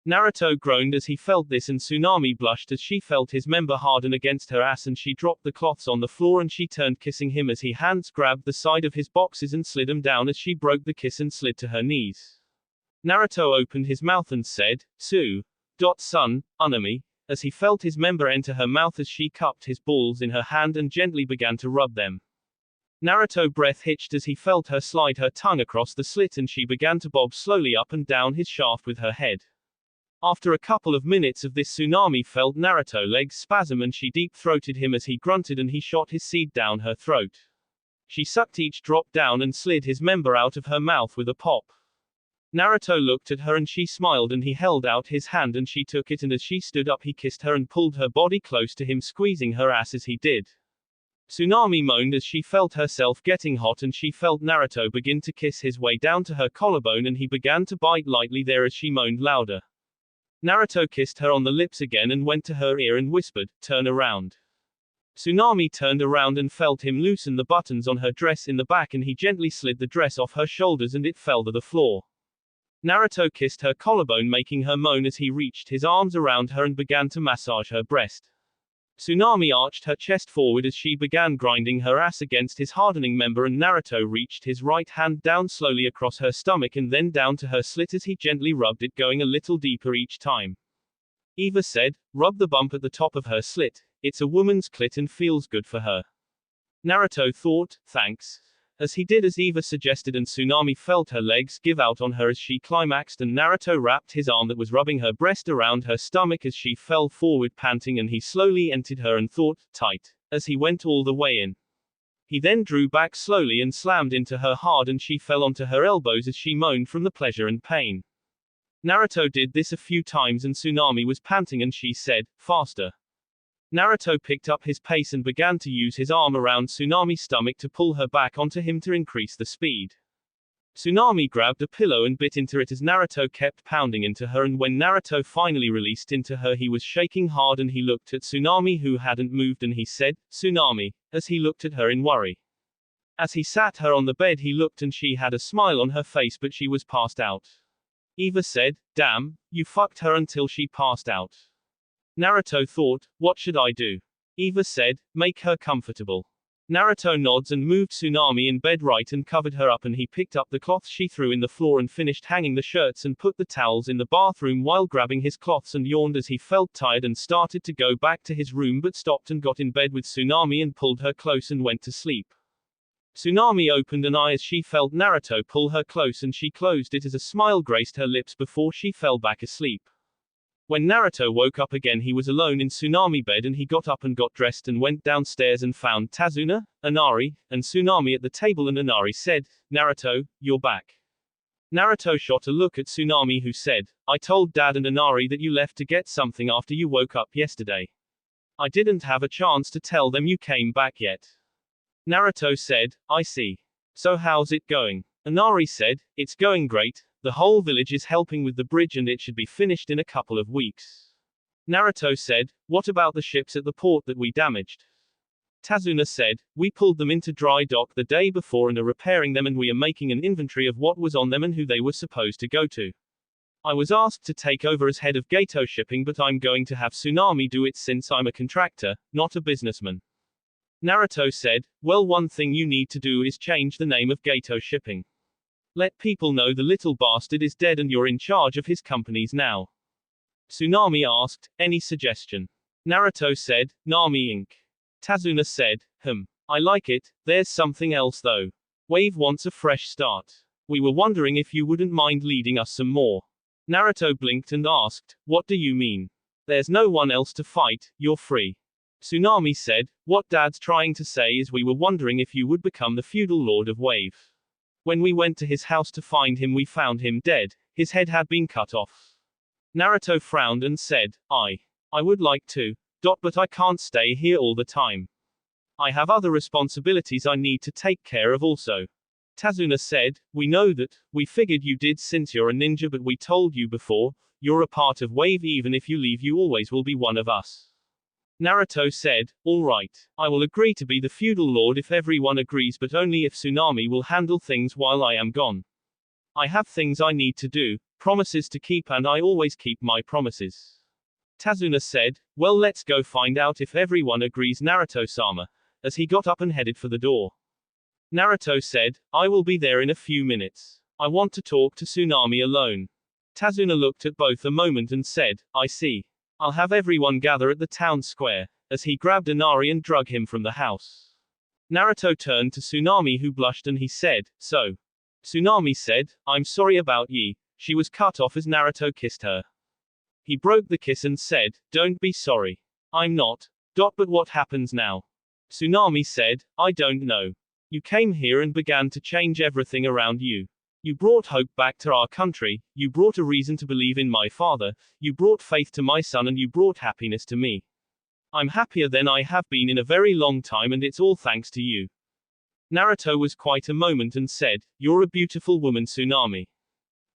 Naruto groaned as he felt this and Tsunami blushed as she felt his member harden against her ass, and she dropped the cloths on the floor and she turned kissing him as he hands grabbed the side of his boxes and slid them down as she broke the kiss and slid to her knees. Naruto opened his mouth and said, "Son, Tsunami," as he felt his member enter her mouth as she cupped his balls in her hand and gently began to rub them. Naruto breath hitched as he felt her slide her tongue across the slit and she began to bob slowly up and down his shaft with her head. After a couple of minutes of this, Tsunami felt Naruto's legs spasm and she deep-throated him as he grunted and he shot his seed down her throat. She sucked each drop down and slid his member out of her mouth with a pop. Naruto looked at her and she smiled and he held out his hand and she took it, and as she stood up he kissed her and pulled her body close to him, squeezing her ass as he did. Tsunami moaned as she felt herself getting hot and she felt Naruto begin to kiss his way down to her collarbone and he began to bite lightly there as she moaned louder. Naruto kissed her on the lips again and went to her ear and whispered, "Turn around." Tsunami turned around and felt him loosen the buttons on her dress in the back and he gently slid the dress off her shoulders and it fell to the floor. Naruto kissed her collarbone, making her moan as he reached his arms around her and began to massage her breast. Tsunami arched her chest forward as she began grinding her ass against his hardening member, and Naruto reached his right hand down slowly across her stomach and then down to her slit as he gently rubbed it, going a little deeper each time. Eva said, "Rub the bump at the top of her slit. It's a woman's clit and feels good for her." Naruto thought, "Thanks." As he did as Eva suggested, and Tsunami felt her legs give out on her as she climaxed, and Naruto wrapped his arm that was rubbing her breast around her stomach as she fell forward panting, and he slowly entered her and thought, "Tight," as he went all the way in. He then drew back slowly and slammed into her hard and she fell onto her elbows as she moaned from the pleasure and pain. Naruto did this a few times and Tsunami was panting and she said, "Faster." Naruto picked up his pace and began to use his arm around Tsunami's stomach to pull her back onto him to increase the speed. Tsunami grabbed a pillow and bit into it as Naruto kept pounding into her, and when Naruto finally released into her he was shaking hard and he looked at Tsunami who hadn't moved and he said, "Tsunami," as he looked at her in worry. As he sat her on the bed he looked and she had a smile on her face but she was passed out. Eva said, "Damn, you fucked her until she passed out." Naruto thought, "What should I do?" Eva said, "Make her comfortable." Naruto nods and moved Tsunami in bed right and covered her up, and he picked up the cloths she threw in the floor and finished hanging the shirts and put the towels in the bathroom while grabbing his cloths and yawned as he felt tired and started to go back to his room but stopped and got in bed with Tsunami and pulled her close and went to sleep. Tsunami opened an eye as she felt Naruto pull her close and she closed it as a smile graced her lips before she fell back asleep. When Naruto woke up again he was alone in Tsunami bed and he got up and got dressed and went downstairs and found Tazuna, Inari, and Tsunami at the table, and Inari said, "Naruto, you're back." Naruto shot a look at Tsunami who said, "I told Dad and Inari that you left to get something after you woke up yesterday. I didn't have a chance to tell them you came back yet." Naruto said, "I see. So how's it going?" Inari said, "It's going great. The whole village is helping with the bridge and it should be finished in a couple of weeks." Naruto said, "What about the ships at the port that we damaged?" Tazuna said, "We pulled them into dry dock the day before and are repairing them, and we are making an inventory of what was on them and who they were supposed to go to. I was asked to take over as head of Gato shipping, but I'm going to have Tsunami do it since I'm a contractor, not a businessman." Naruto said, "Well, one thing you need to do is change the name of Gato shipping. Let people know the little bastard is dead and you're in charge of his companies now." Tsunami asked, "Any suggestion?" Naruto said, "Nami Inc." Tazuna said, I like it. There's something else though. Wave wants a fresh start. We were wondering if you wouldn't mind leading us some more. Naruto blinked and asked, what do you mean? There's no one else to fight, you're free. Tsunami said, what Dad's trying to say is we were wondering if you would become the feudal lord of Wave. When we went to his house to find him, we found him dead. His head had been cut off. Naruto frowned and said, I would like to. But I can't stay here all the time. I have other responsibilities I need to take care of also. Tazuna said, we know that, we figured you did since you're a ninja, but we told you before, you're a part of Wave. Even if you leave, you always will be one of us. Naruto said, alright, I will agree to be the feudal lord if everyone agrees, but only if Tsunami will handle things while I am gone. I have things I need to do, promises to keep, and I always keep my promises. Tazuna said, well, let's go find out if everyone agrees, Naruto-sama, as he got up and headed for the door. Naruto said, I will be there in a few minutes. I want to talk to Tsunami alone. Tazuna looked at both a moment and said, I see. I'll have everyone gather at the town square, as he grabbed Inari and drug him from the house. Naruto turned to Tsunami, who blushed, and he said, so. Tsunami said, I'm sorry about Yi. She was cut off as Naruto kissed her. He broke the kiss and said, don't be sorry. I'm not. But what happens now? Tsunami said, I don't know. You came here and began to change everything around you. You brought hope back to our country, you brought a reason to believe in my father, you brought faith to my son, and you brought happiness to me. I'm happier than I have been in a very long time, and it's all thanks to you. Naruto was quiet a moment and said, you're a beautiful woman, Tsunami.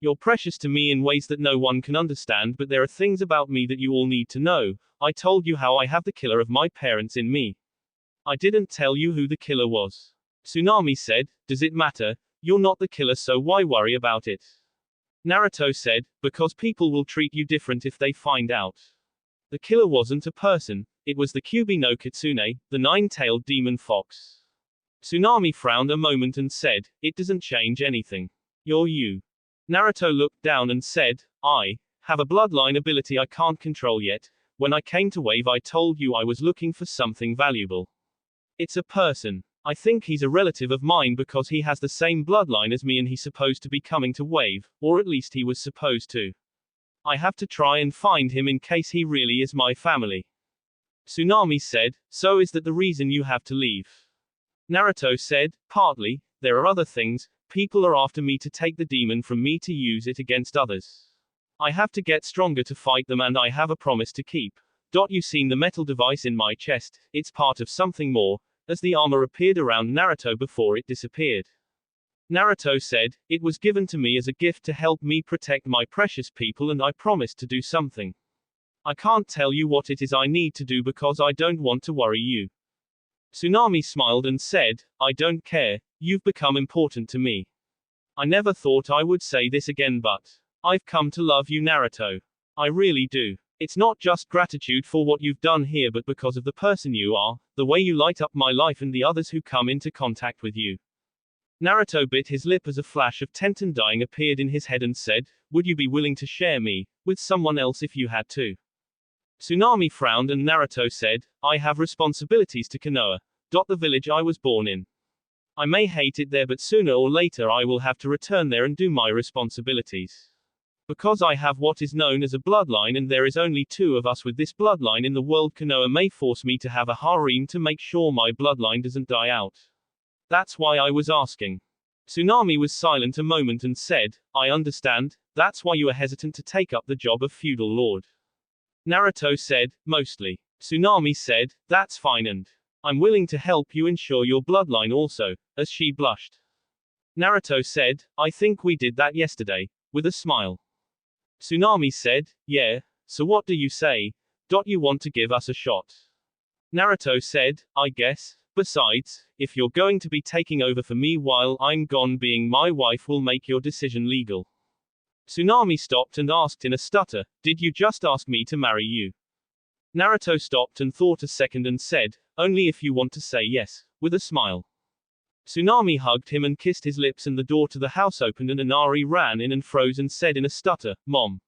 You're precious to me in ways that no one can understand, but there are things about me that you all need to know. I told you how I have the killer of my parents in me. I didn't tell you who the killer was. Tsunami said, does it matter? You're not the killer, so why worry about it? Naruto said, because people will treat you different if they find out. The killer wasn't a person, it was the Kyubi no Kitsune, the nine-tailed demon fox. Tsunami frowned a moment and said, it doesn't change anything. You're you. Naruto looked down and said, I have a bloodline ability I can't control yet. When I came to Wave, I told you I was looking for something valuable. It's a person. I think he's a relative of mine because he has the same bloodline as me, and he's supposed to be coming to Wave, or at least he was supposed to. I have to try and find him in case he really is my family. Tsunami said, so is that the reason you have to leave? Naruto said, partly. There are other things. People are after me to take the demon from me to use it against others. I have to get stronger to fight them, and I have a promise to keep. You seen the metal device in my chest? It's part of something more. As the armor appeared around Naruto before it disappeared. Naruto said, it was given to me as a gift to help me protect my precious people, and I promised to do something. I can't tell you what it is I need to do because I don't want to worry you. Tsunami smiled and said, I don't care, you've become important to me. I never thought I would say this again, but I've come to love you, Naruto. I really do. It's not just gratitude for what you've done here, but because of the person you are, the way you light up my life and the others who come into contact with you. Naruto bit his lip as a flash of Tenten dying appeared in his head and said, would you be willing to share me with someone else if you had to? Tsunami frowned and Naruto said, I have responsibilities to Konoha. The village I was born in. I may hate it there, but sooner or later I will have to return there and do my responsibilities. Because I have what is known as a bloodline, and there is only 2 of us with this bloodline in the world, Konoha may force me to have a harem to make sure my bloodline doesn't die out. That's why I was asking. Tsunami was silent a moment and said, I understand, that's why you are hesitant to take up the job of feudal lord. Naruto said, mostly. Tsunami said, that's fine, and I'm willing to help you ensure your bloodline also, as she blushed. Naruto said, I think we did that yesterday, with a smile. Tsunami said, yeah, so what do you say? You want to give us a shot? Naruto said, I guess. Besides, if you're going to be taking over for me while I'm gone, being my wife will make your decision legal. Tsunami stopped and asked in a stutter, did you just ask me to marry you? Naruto stopped and thought a second and said, only if you want to say yes, with a smile. Tsunami hugged him and kissed his lips, and the door to the house opened and Inari ran in and froze and said in a stutter, Mom.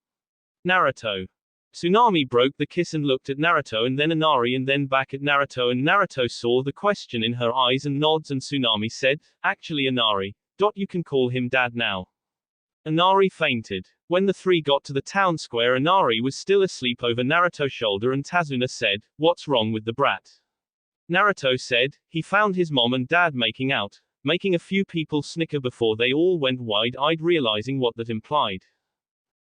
Naruto. Tsunami broke the kiss and looked at Naruto and then Inari and then back at Naruto, and Naruto saw the question in her eyes and nods, and Tsunami said, "Actually Inari. You can call him dad now." Inari fainted. When the three got to the town square, Inari was still asleep over Naruto's shoulder, and Tazuna said, "What's wrong with the brat?" Naruto said, "He found his mom and dad making out," making a few people snicker before they all went wide-eyed, realizing what that implied.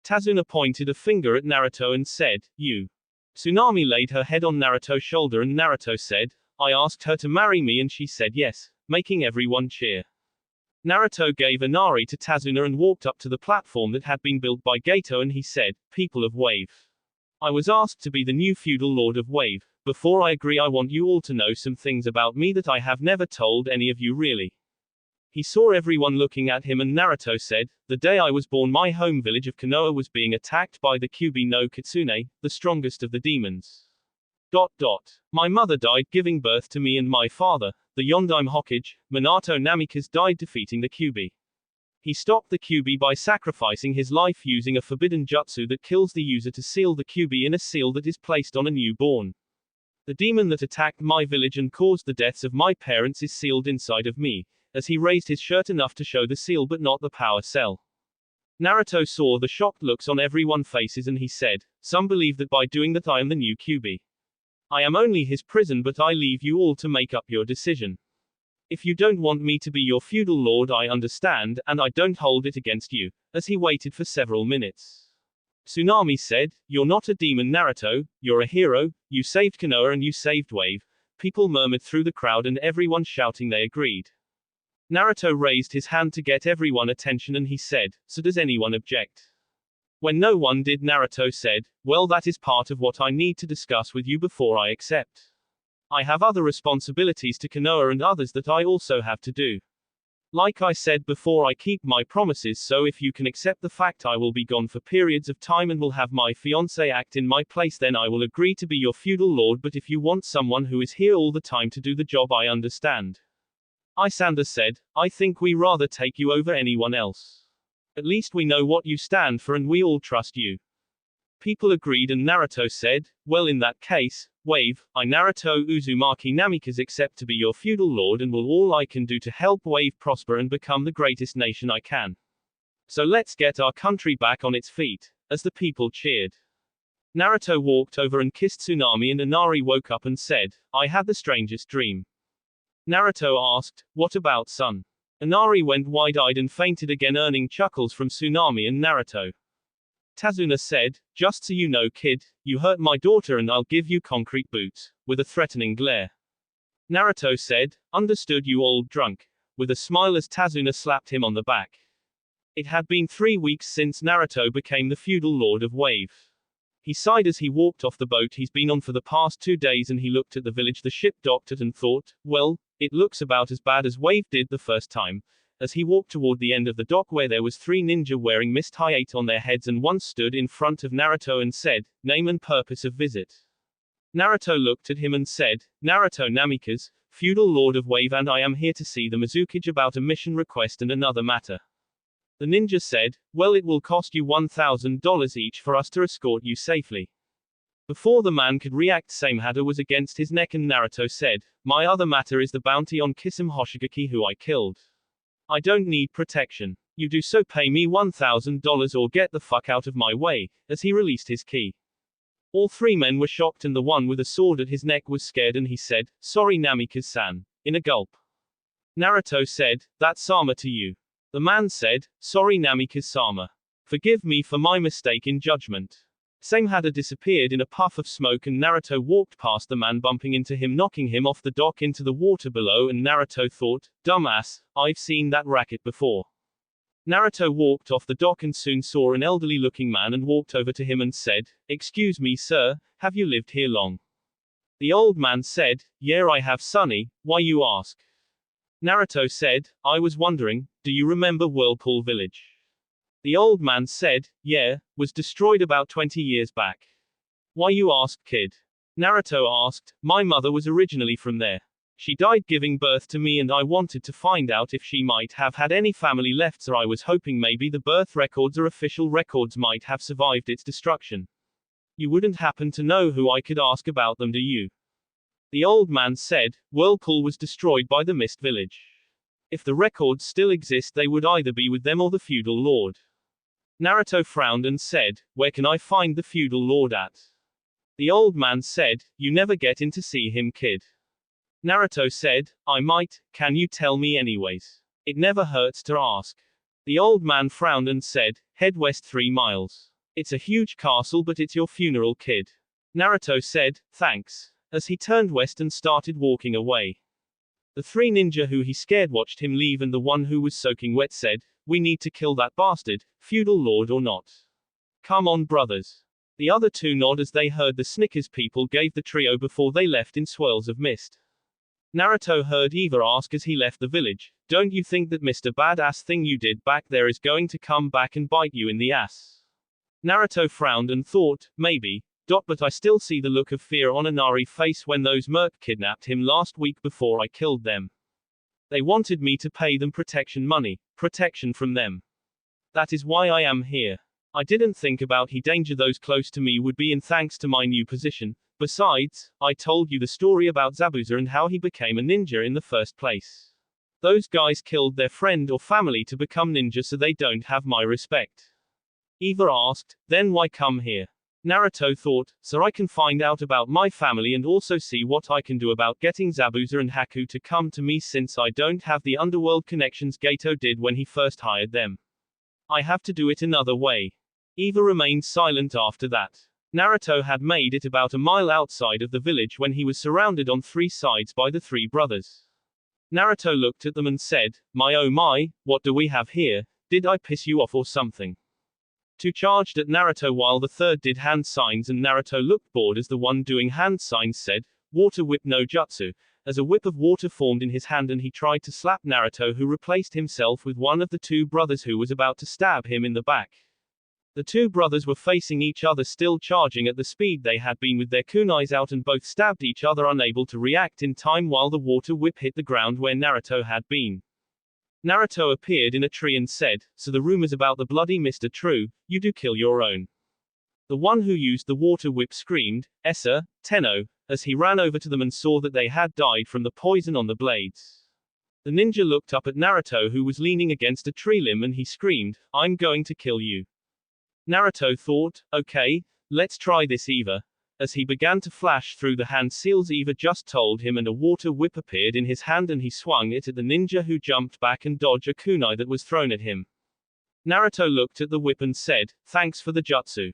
Tazuna pointed a finger at Naruto and said, "You." Tsunami laid her head on Naruto's shoulder and Naruto said, "I asked her to marry me and she said yes," making everyone cheer. Naruto gave Inari to Tazuna and walked up to the platform that had been built by Gato, and he said, "People of Wave. I was asked to be the new feudal lord of Wave. Before I agree, I want you all to know some things about me that I have never told any of you really." He saw everyone looking at him and Naruto said, "The day I was born, my home village of Konoha was being attacked by the Kyubi no Kitsune, the strongest of the demons. My mother died giving birth to me, and my father, the Yondaime Hokage, Minato Namikaze, died defeating the Kyubi. He stopped the Kyubi by sacrificing his life using a forbidden jutsu that kills the user to seal the Kyubi in a seal that is placed on a newborn. The demon that attacked my village and caused the deaths of my parents is sealed inside of me," as he raised his shirt enough to show the seal but not the power cell. Naruto saw the shocked looks on everyone's faces and he said, "Some believe that by doing that I am the new Kyubi. I am only his prison, but I leave you all to make up your decision. If you don't want me to be your feudal lord, I understand, and I don't hold it against you," as he waited for several minutes. Tsunami said, "You're not a demon, Naruto, you're a hero, you saved Konoha and you saved Wave." People murmured through the crowd and everyone shouting they agreed. Naruto raised his hand to get everyone's attention and he said, "So does anyone object?" When no one did, Naruto said, "Well, that is part of what I need to discuss with you before I accept. I have other responsibilities to Konoha and others that I also have to do. Like I said before, I keep my promises, so if you can accept the fact I will be gone for periods of time and will have my fiancé act in my place, then I will agree to be your feudal lord, but if you want someone who is here all the time to do the job, I understand." Isanda said, "I think we rather take you over anyone else. At least we know what you stand for and we all trust you." People agreed and Naruto said, "Well, in that case, Wave, I Naruto Uzumaki Namikaze accept to be your feudal lord and will all I can do to help Wave prosper and become the greatest nation I can. So let's get our country back on its feet," as the people cheered. Naruto walked over and kissed Tsunami and Inari woke up and said, "I had the strangest dream." Naruto asked, "What about son?" Inari went wide-eyed and fainted again, earning chuckles from Tsunami and Naruto. Tazuna said, "Just so you know, kid, you hurt my daughter and I'll give you concrete boots," with a threatening glare. Naruto said, "Understood, you old drunk," with a smile as Tazuna slapped him on the back. It had been 3 weeks since Naruto became the feudal lord of Wave. He sighed as he walked off the boat he's been on for the past 2 days and he looked at the village the ship docked at and thought, well, it looks about as bad as Wave did the first time. As he walked toward the end of the dock where there was 3 ninja wearing mist hayate on their heads and one stood in front of Naruto and said, "Name and purpose of visit." Naruto looked at him and said, "Naruto Namikaze, feudal lord of Wave, and I am here to see the Mizukage about a mission request and another matter." The ninja said, "Well, it will cost you $1,000 each for us to escort you safely." Before the man could react, Samehada was against his neck and Naruto said, "My other matter is the bounty on Kisame Hoshigaki who I killed. I don't need protection. You do so pay me $1,000 or get the fuck out of my way," as he released his key. All 3 men were shocked and the one with a sword at his neck was scared and he said, "Sorry Namikaze-san," in a gulp. Naruto said, "That's Sama to you." The man said, "Sorry Namikaze-sama. Forgive me for my mistake in judgment." Samehada disappeared in a puff of smoke and Naruto walked past the man, bumping into him, knocking him off the dock into the water below, and Naruto thought, "Dumbass, I've seen that racket before." Naruto walked off the dock and soon saw an elderly looking man and walked over to him and said, "Excuse me sir, have you lived here long?" The old man said, "Yeah, I have sonny, why you ask?" Naruto said, "I was wondering, do you remember Whirlpool Village?" The old man said, "Yeah, was destroyed about 20 years back." "Why you ask, kid?" Naruto asked, "My mother was originally from there. She died giving birth to me and I wanted to find out if she might have had any family left, so I was hoping maybe the birth records or official records might have survived its destruction." You wouldn't happen to know who I could ask about them, do you? The old man said, Whirlpool was destroyed by the Mist Village. If the records still exist, they would either be with them or the feudal lord. Naruto frowned and said, where can I find the feudal lord at? The old man said, you never get in to see him, kid. Naruto said, I might, can you tell me anyways? It never hurts to ask. The old man frowned and said, head west 3 miles. It's a huge castle, but it's your funeral, kid. Naruto said, thanks, as he turned west and started walking away. The 3 ninja who he scared watched him leave, and the one who was soaking wet said, we need to kill that bastard, feudal lord or not. Come on, brothers. The other 2 nod as they heard the snickers people gave the trio before they left in swirls of mist. Naruto heard Eva ask as he left the village, don't you think that Mr. Badass thing you did back there is going to come back and bite you in the ass? Naruto frowned and thought, maybe, but I still see the look of fear on Inari's face when those merc kidnapped him last week before I killed them. They wanted me to pay them protection money, protection from them. That is why I am here. I didn't think about the danger those close to me would be in thanks to my new position. Besides, I told you the story about Zabuza and how he became a ninja in the first place. Those guys killed their friend or family to become ninja, so they don't have my respect. Eva asked, then why come here? Naruto thought, so I can find out about my family and also see what I can do about getting Zabuza and Haku to come to me, since I don't have the underworld connections Gato did when he first hired them. I have to do it another way. Eva remained silent after that. Naruto had made it about a mile outside of the village when he was surrounded on 3 sides by the 3 brothers. Naruto looked at them and said, my oh my, what do we have here? Did I piss you off or something? 2 charged at Naruto while the 3rd did hand signs, and Naruto looked bored as the one doing hand signs said, water whip no jutsu, as a whip of water formed in his hand and he tried to slap Naruto, who replaced himself with one of the 2 brothers who was about to stab him in the back. The 2 brothers were facing each other, still charging at the speed they had been with their kunais out, and both stabbed each other, unable to react in time while the water whip hit the ground where Naruto had been. Naruto appeared in a tree and said, so the rumors about the bloody mist are true, you do kill your own. The one who used the water whip screamed, Essa, Tenno, as he ran over to them and saw that they had died from the poison on the blades. The ninja looked up at Naruto, who was leaning against a tree limb, and he screamed, I'm going to kill you. Naruto thought, okay, let's try this, Eva. As he began to flash through the hand seals Eva just told him, and a water whip appeared in his hand and he swung it at the ninja, who jumped back and dodged a kunai that was thrown at him. Naruto looked at the whip and said, thanks for the jutsu.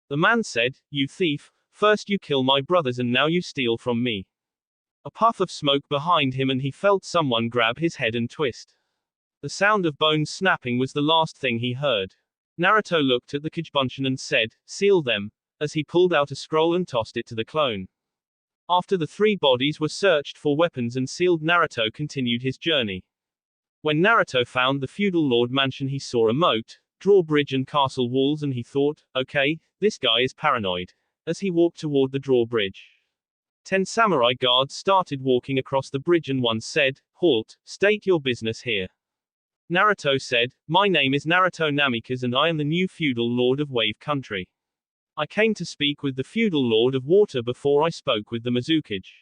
The man said, you thief, first you kill my brothers and now you steal from me. A puff of smoke behind him and he felt someone grab his head and twist. The sound of bones snapping was the last thing he heard. Naruto looked at the Kajbunshin and said, seal them, as he pulled out a scroll and tossed it to the clone. After the 3 bodies were searched for weapons and sealed, Naruto continued his journey. When Naruto found the feudal lord mansion, he saw a moat, drawbridge and castle walls, and he thought, okay, this guy is paranoid. As he walked toward the drawbridge, 10 samurai guards started walking across the bridge and one said, halt, state your business here. Naruto said, my name is Naruto Namikaze and I am the new feudal lord of Wave Country. I came to speak with the feudal lord of water before I spoke with the Mizukage.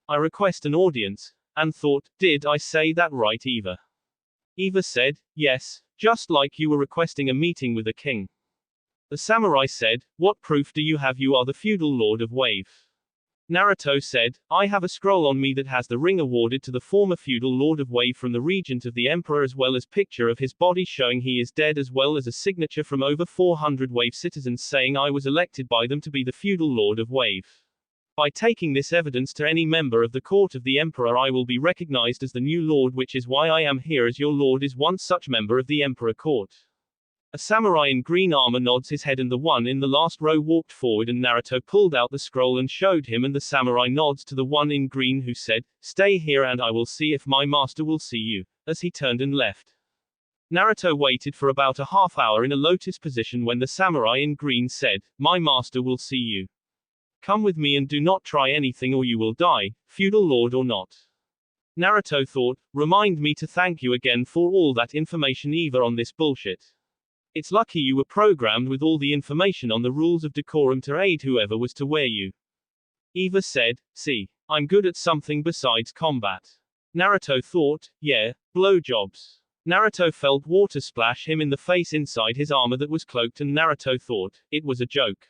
I request an audience, and thought, did I say that right, Eva? Eva said, yes, just like you were requesting a meeting with a king. The samurai said, what proof do you have you are the feudal lord of Wave? Naruto said, I have a scroll on me that has the ring awarded to the former feudal lord of Wave from the regent of the emperor, as well as picture of his body showing he is dead, as well as a signature from over 400 Wave citizens saying I was elected by them to be the feudal lord of Wave. By taking this evidence to any member of the court of the emperor, I will be recognized as the new lord, which is why I am here, as your lord is one such member of the emperor court. A samurai in green armor nods his head and the one in the last row walked forward, and Naruto pulled out the scroll and showed him, and the samurai nods to the one in green who said, stay here and I will see if my master will see you, as he turned and left. Naruto waited for about a half hour in a lotus position when the samurai in green said, my master will see you. Come with me and do not try anything or you will die, feudal lord or not. Naruto thought, remind me to thank you again for all that information, Eva, on this bullshit. It's lucky you were programmed with all the information on the rules of decorum to aid whoever was to wear you. Eva said, see, I'm good at something besides combat. Naruto thought, yeah, blowjobs. Naruto felt water splash him in the face inside his armor that was cloaked and Naruto thought, it was a joke.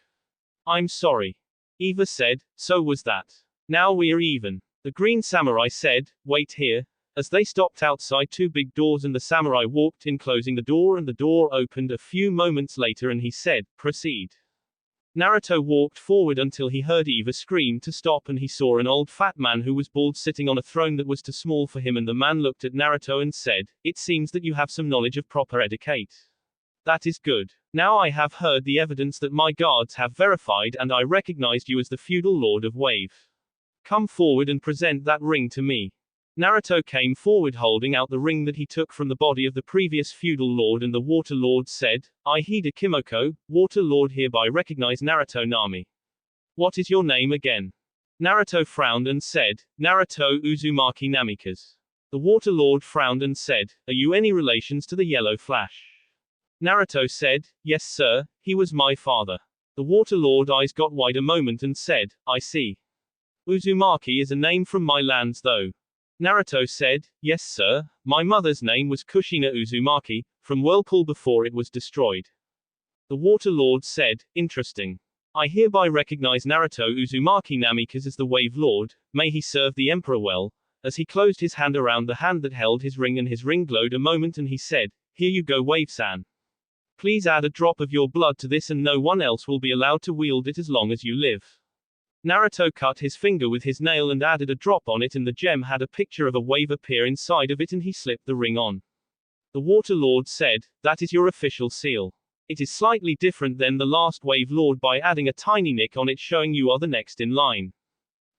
I'm sorry. Eva said, so was that. Now we're even. The green samurai said, wait here. As they stopped outside two big doors and the samurai walked in closing the door and the door opened a few moments later and he said, proceed. Naruto walked forward until he heard Eva scream to stop and he saw an old fat man who was bald sitting on a throne that was too small for him and the man looked at Naruto and said, it seems that you have some knowledge of proper etiquette. That is good. Now I have heard the evidence that my guards have verified and I recognized you as the feudal lord of Wave. Come forward and present that ring to me. Naruto came forward holding out the ring that he took from the body of the previous feudal lord and the water lord said, I Hida Kimiko, water lord hereby recognize Naruto Nami. What is your name again? Naruto frowned and said, Naruto Uzumaki Namikaze. The water lord frowned and said, are you any relations to the yellow flash? Naruto said, yes sir, he was my father. The water lord eyes got wide a moment and said, I see. Uzumaki is a name from my lands though. Naruto said, yes sir, my mother's name was Kushina Uzumaki, from Whirlpool before it was destroyed. The water lord said, interesting. I hereby recognize Naruto Uzumaki Namikaze as the Wave Lord, may he serve the Emperor well. As he closed his hand around the hand that held his ring and his ring glowed a moment and he said, here you go Wave-san. Please add a drop of your blood to this and no one else will be allowed to wield it as long as you live. Naruto cut his finger with his nail and added a drop on it and the gem had a picture of a wave appear inside of it and he slipped the ring on. The water lord said, that is your official seal. It is slightly different than the last wave lord by adding a tiny nick on it showing you are the next in line.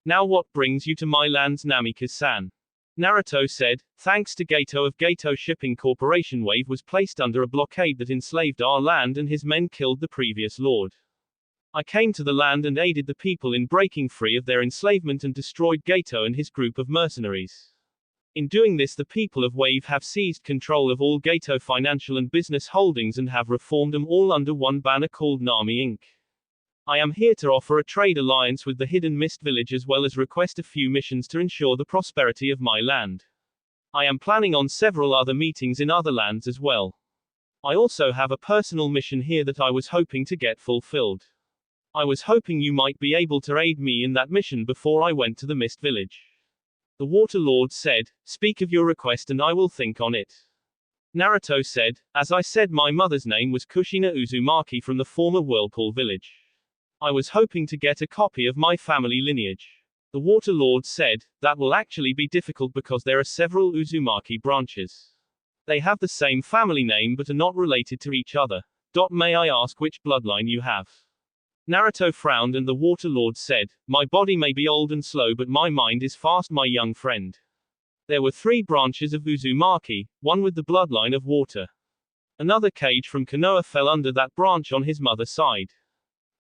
Now what brings you to my lands Namikaze-san? Naruto said, thanks to Gato of Gato Shipping Corporation Wave was placed under a blockade that enslaved our land and his men killed the previous lord. I came to the land and aided the people in breaking free of their enslavement and destroyed Gato and his group of mercenaries. In doing this the people of Wave have seized control of all Gato financial and business holdings and have reformed them all under one banner called Nami Inc. I am here to offer a trade alliance with the Hidden Mist Village as well as request a few missions to ensure the prosperity of my land. I am planning on several other meetings in other lands as well. I also have a personal mission here that I was hoping to get fulfilled. I was hoping you might be able to aid me in that mission before I went to the Mist Village. The Water Lord said, speak of your request and I will think on it. Naruto said, as I said my mother's name was Kushina Uzumaki from the former Whirlpool village. I was hoping to get a copy of my family lineage. The Water Lord said, that will actually be difficult because there are several Uzumaki branches. They have the same family name but are not related to each other. May I ask which bloodline you have? Naruto frowned and the Water Lord said, my body may be old and slow but my mind is fast my young friend. There were 3 branches of Uzumaki, one with the bloodline of water. Another cage from Konoha fell under that branch on his mother's side.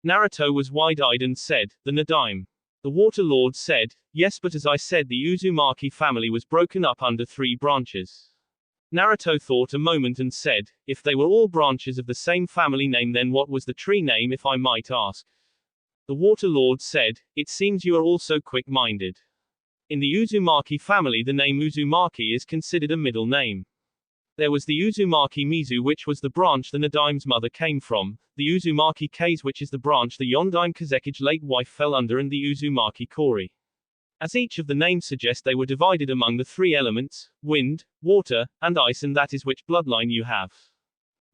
Naruto was wide-eyed and said, the Nadaime. The Water Lord said, yes but as I said the Uzumaki family was broken up under 3 branches. Naruto thought a moment and said, if they were all branches of the same family name then what was the tree name if I might ask? The Water Lord said, it seems you are also quick-minded. In the Uzumaki family the name Uzumaki is considered a middle name. There was the Uzumaki Mizu which was the branch the Nadaime's mother came from, the Uzumaki Kase which is the branch the Yondaime Kazekige's late wife fell under and the Uzumaki Kori. As each of the names suggest they were divided among the 3 elements, wind, water, and ice and that is which bloodline you have.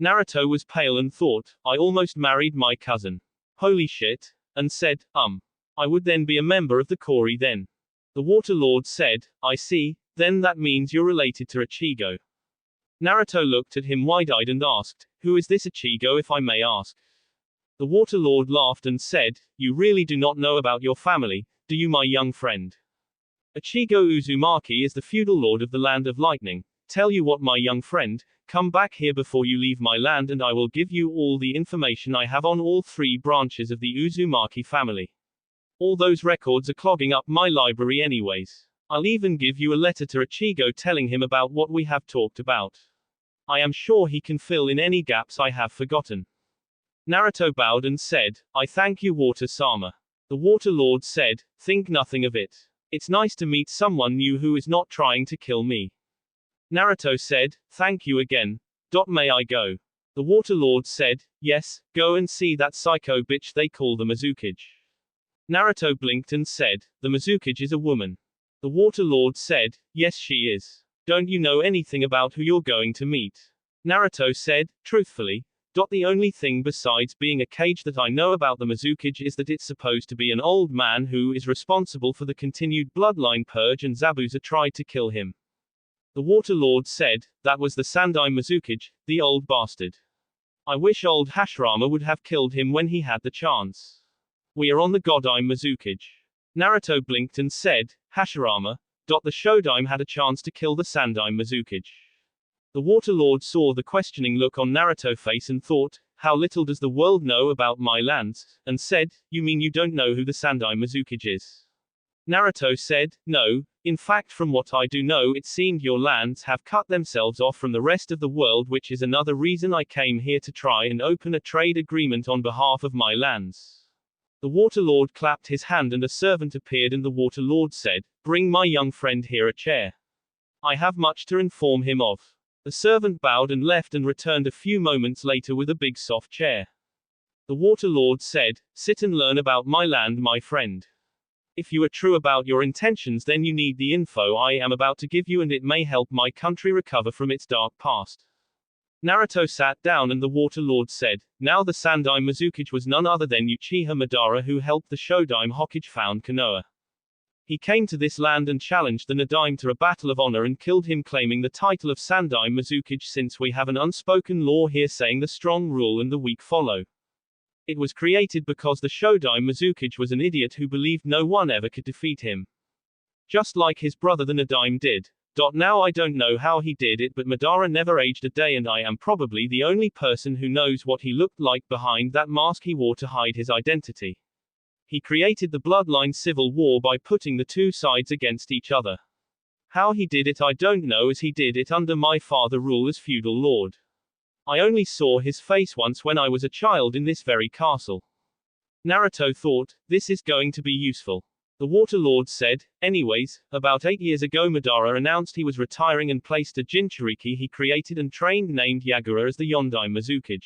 Naruto was pale and thought, I almost married my cousin. Holy shit, and said, I would then be a member of the Kori then. The Water Lord said, I see, then that means you're related to Ichigo. Naruto looked at him wide-eyed and asked, who is this Ichigo if I may ask? The Water Lord laughed and said, you really do not know about your family, do you my young friend? Ichigo Uzumaki is the feudal lord of the land of lightning. Tell you what my young friend, come back here before you leave my land and I will give you all the information I have on all 3 branches of the Uzumaki family. All those records are clogging up my library anyways. I'll even give you a letter to Ichigo telling him about what we have talked about. I am sure he can fill in any gaps I have forgotten. Naruto bowed and said, I thank you, Water-sama. The Water Lord said, think nothing of it. It's nice to meet someone new who is not trying to kill me. Naruto said, thank you again. May I go? The Water Lord said, yes, go and see that psycho bitch they call the Mizukage. Naruto blinked and said, the Mizukage is a woman. The Water Lord said, yes she is. Don't you know anything about who you're going to meet? Naruto said, truthfully, the only thing besides being a cage that I know about the Mizukage is that it's supposed to be an old man who is responsible for the continued bloodline purge and Zabuza tried to kill him. The Water Lord said, that was the Sandai Mizukage, the old bastard. I wish old Hashirama would have killed him when he had the chance. We are on the Godai Mizukage. Naruto blinked and said, Hashirama. The Shodaime had a chance to kill the Sandai Mizukage. The Water Lord saw the questioning look on Naruto's face and thought, how little does the world know about my lands, and said, you mean you don't know who the Sandai Mizukage is? Naruto said, no, in fact from what I do know it seemed your lands have cut themselves off from the rest of the world, which is another reason I came here to try and open a trade agreement on behalf of my lands. The Water Lord clapped his hand and a servant appeared and the Water Lord said, bring my young friend here a chair. I have much to inform him of. The servant bowed and left and returned a few moments later with a big soft chair. The Water Lord said, sit and learn about my land, my friend. If you are true about your intentions, then you need the info I am about to give you and it may help my country recover from its dark past. Naruto sat down and the Water Lord said, now the Sandai Mizukage was none other than Uchiha Madara who helped the Shodaime Hokage found Konoha. He came to this land and challenged the Nadaime to a battle of honor and killed him, claiming the title of Sandai Mizukage since we have an unspoken law here saying the strong rule and the weak follow. It was created because the Shodaime Mizukage was an idiot who believed no one ever could defeat him. Just like his brother the Nadaime did. Now I don't know how he did it, but Madara never aged a day and I am probably the only person who knows what he looked like behind that mask he wore to hide his identity. He created the bloodline civil war by putting the two sides against each other. How he did it I don't know, as he did it under my father rule as feudal lord. I only saw his face once when I was a child in this very castle. Naruto thought, this is going to be useful. The Water Lord said, anyways, about 8 years ago Madara announced he was retiring and placed a Jinchuriki he created and trained named Yagura as the Yondai Mizukage.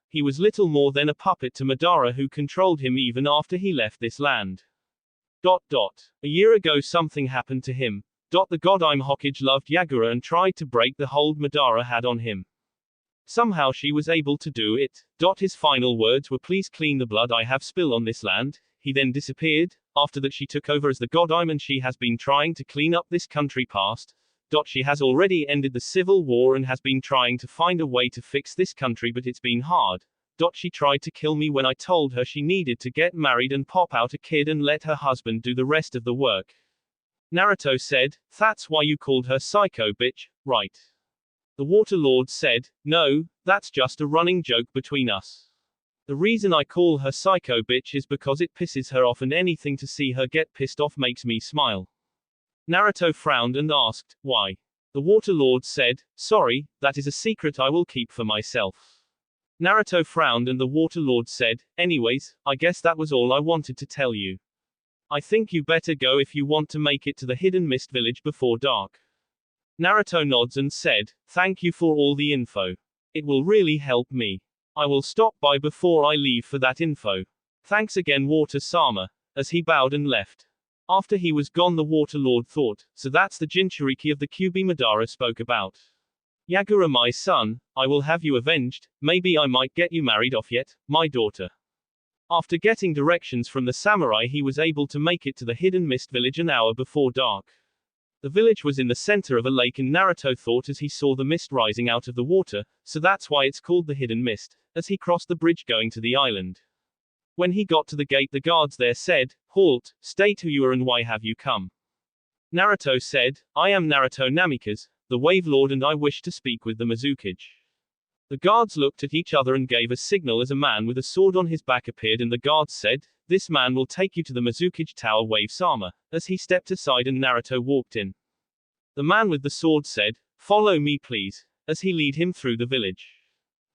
He was little more than a puppet to Madara who controlled him even after he left this land. A year ago something happened to him. The Godime Hokage loved Yagura and tried to break the hold Madara had on him. Somehow she was able to do it. His final words were, please clean the blood I have spilled on this land. He then disappeared. After that she took over as the Godime and she has been trying to clean up this country past. She has already ended the civil war and has been trying to find a way to fix this country, but it's been hard. She tried to kill me when I told her she needed to get married and pop out a kid and let her husband do the rest of the work. Naruto said, that's why you called her psycho bitch, right? The Water Lord said, no, that's just a running joke between us. The reason I call her psycho bitch is because it pisses her off and anything to see her get pissed off makes me smile. Naruto frowned and asked, why? The Water Lord said, sorry, that is a secret I will keep for myself. Naruto frowned and the Water Lord said, anyways, I guess that was all I wanted to tell you. I think you better go if you want to make it to the Hidden Mist Village before dark. Naruto nods and said, thank you for all the info. It will really help me. I will stop by before I leave for that info. Thanks again, Water-sama, as he bowed and left. After he was gone, the Water Lord thought, so that's the Jinchuriki of the Kyuubi Madara spoke about. Yagura, my son, I will have you avenged. Maybe I might get you married off yet, my daughter. After getting directions from the samurai, he was able to make it to the Hidden Mist Village an hour before dark. The village was in the center of a lake and Naruto thought as he saw the mist rising out of the water, so that's why it's called the Hidden Mist, as he crossed the bridge going to the island. When he got to the gate, the guards there said, halt, state who you are and why have you come. Naruto said, I am Naruto Namikaze, the Wave Lord, and I wish to speak with the Mizukage. The guards looked at each other and gave a signal as a man with a sword on his back appeared and the guards said, this man will take you to the Mizukage Tower, Wave-sama, as he stepped aside and Naruto walked in. The man with the sword said, Follow me please, as he lead him through the village.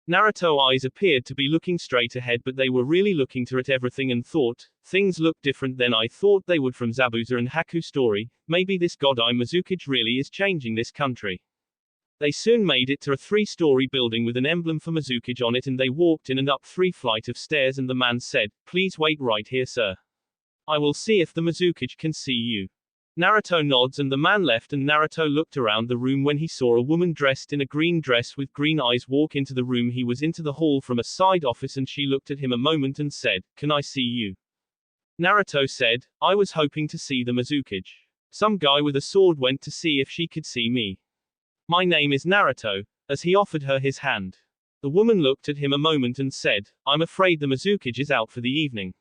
Naruto's eyes appeared to be looking straight ahead, but they were really looking at everything and thought, things look different than I thought they would from Zabuza and Haku's story, maybe this godai Mizukage really is changing this country. They soon made it to a 3-story building with an emblem for Mizukage on it, and they walked in and up 3 flights of stairs, and the man said, "Please wait right here, sir. I will see if the Mizukage can see you." Naruto nods and the man left, and Naruto looked around the room when he saw a woman dressed in a green dress with green eyes walk into the room. He was into the hall from a side office, and she looked at him a moment and said, "Can I see you?" Naruto said, "I was hoping to see the Mizukage. Some guy with a sword went to see if she could see me. My name is Naruto," as he offered her his hand. The woman looked at him a moment and said, "I'm afraid the Mizukage is out for the evening.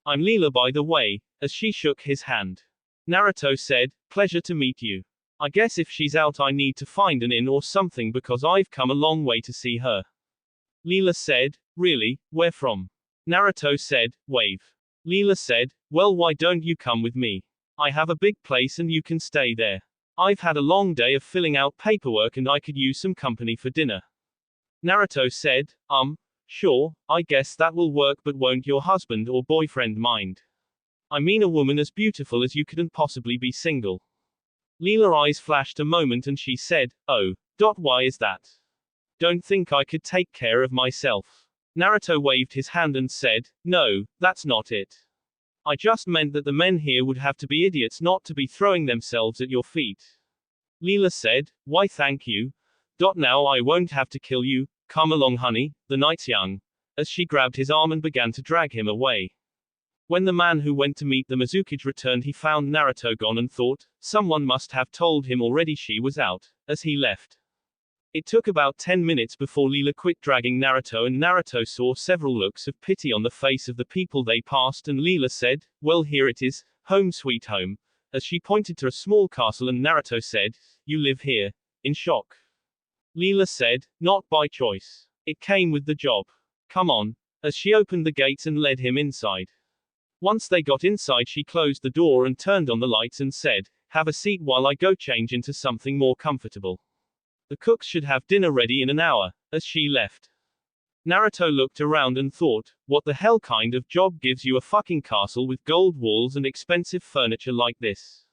I'm Leela by the way," as she shook his hand. Naruto said, "Pleasure to meet you. I guess if she's out I need to find an inn or something because I've come a long way to see her." Leela said, "Really, where from?" Naruto said, "Wave." Leela said, "Well, why don't you come with me? I have a big place and you can stay there. I've had a long day of filling out paperwork and I could use some company for dinner." Naruto said, Sure, I guess that will work, but won't your husband or boyfriend mind? I mean, a woman as beautiful as you couldn't possibly be single." Leela's eyes flashed a moment and she said, "Oh, why is that? Don't think I could take care of myself." Naruto waved his hand and said, "No, that's not it. I just meant that the men here would have to be idiots not to be throwing themselves at your feet." Leela said, "Why thank you. Now I won't have to kill you. Come along honey, the night's young," as she grabbed his arm and began to drag him away. When the man who went to meet the Mizukage returned, he found Naruto gone and thought, someone must have told him already she was out, as he left. It took about 10 minutes before Leela quit dragging Naruto, and Naruto saw several looks of pity on the face of the people they passed, and Leela said, "Well, here it is, home sweet home," as she pointed to a small castle, and Naruto said, "You live here?" in shock. Leela said, "Not by choice. It came with the job. Come on," as she opened the gates and led him inside. Once they got inside, she closed the door and turned on the lights and said, "Have a seat while I go change into something more comfortable. The cooks should have dinner ready in an hour," as she left. Naruto looked around and thought, what the hell kind of job gives you a fucking castle with gold walls and expensive furniture like this?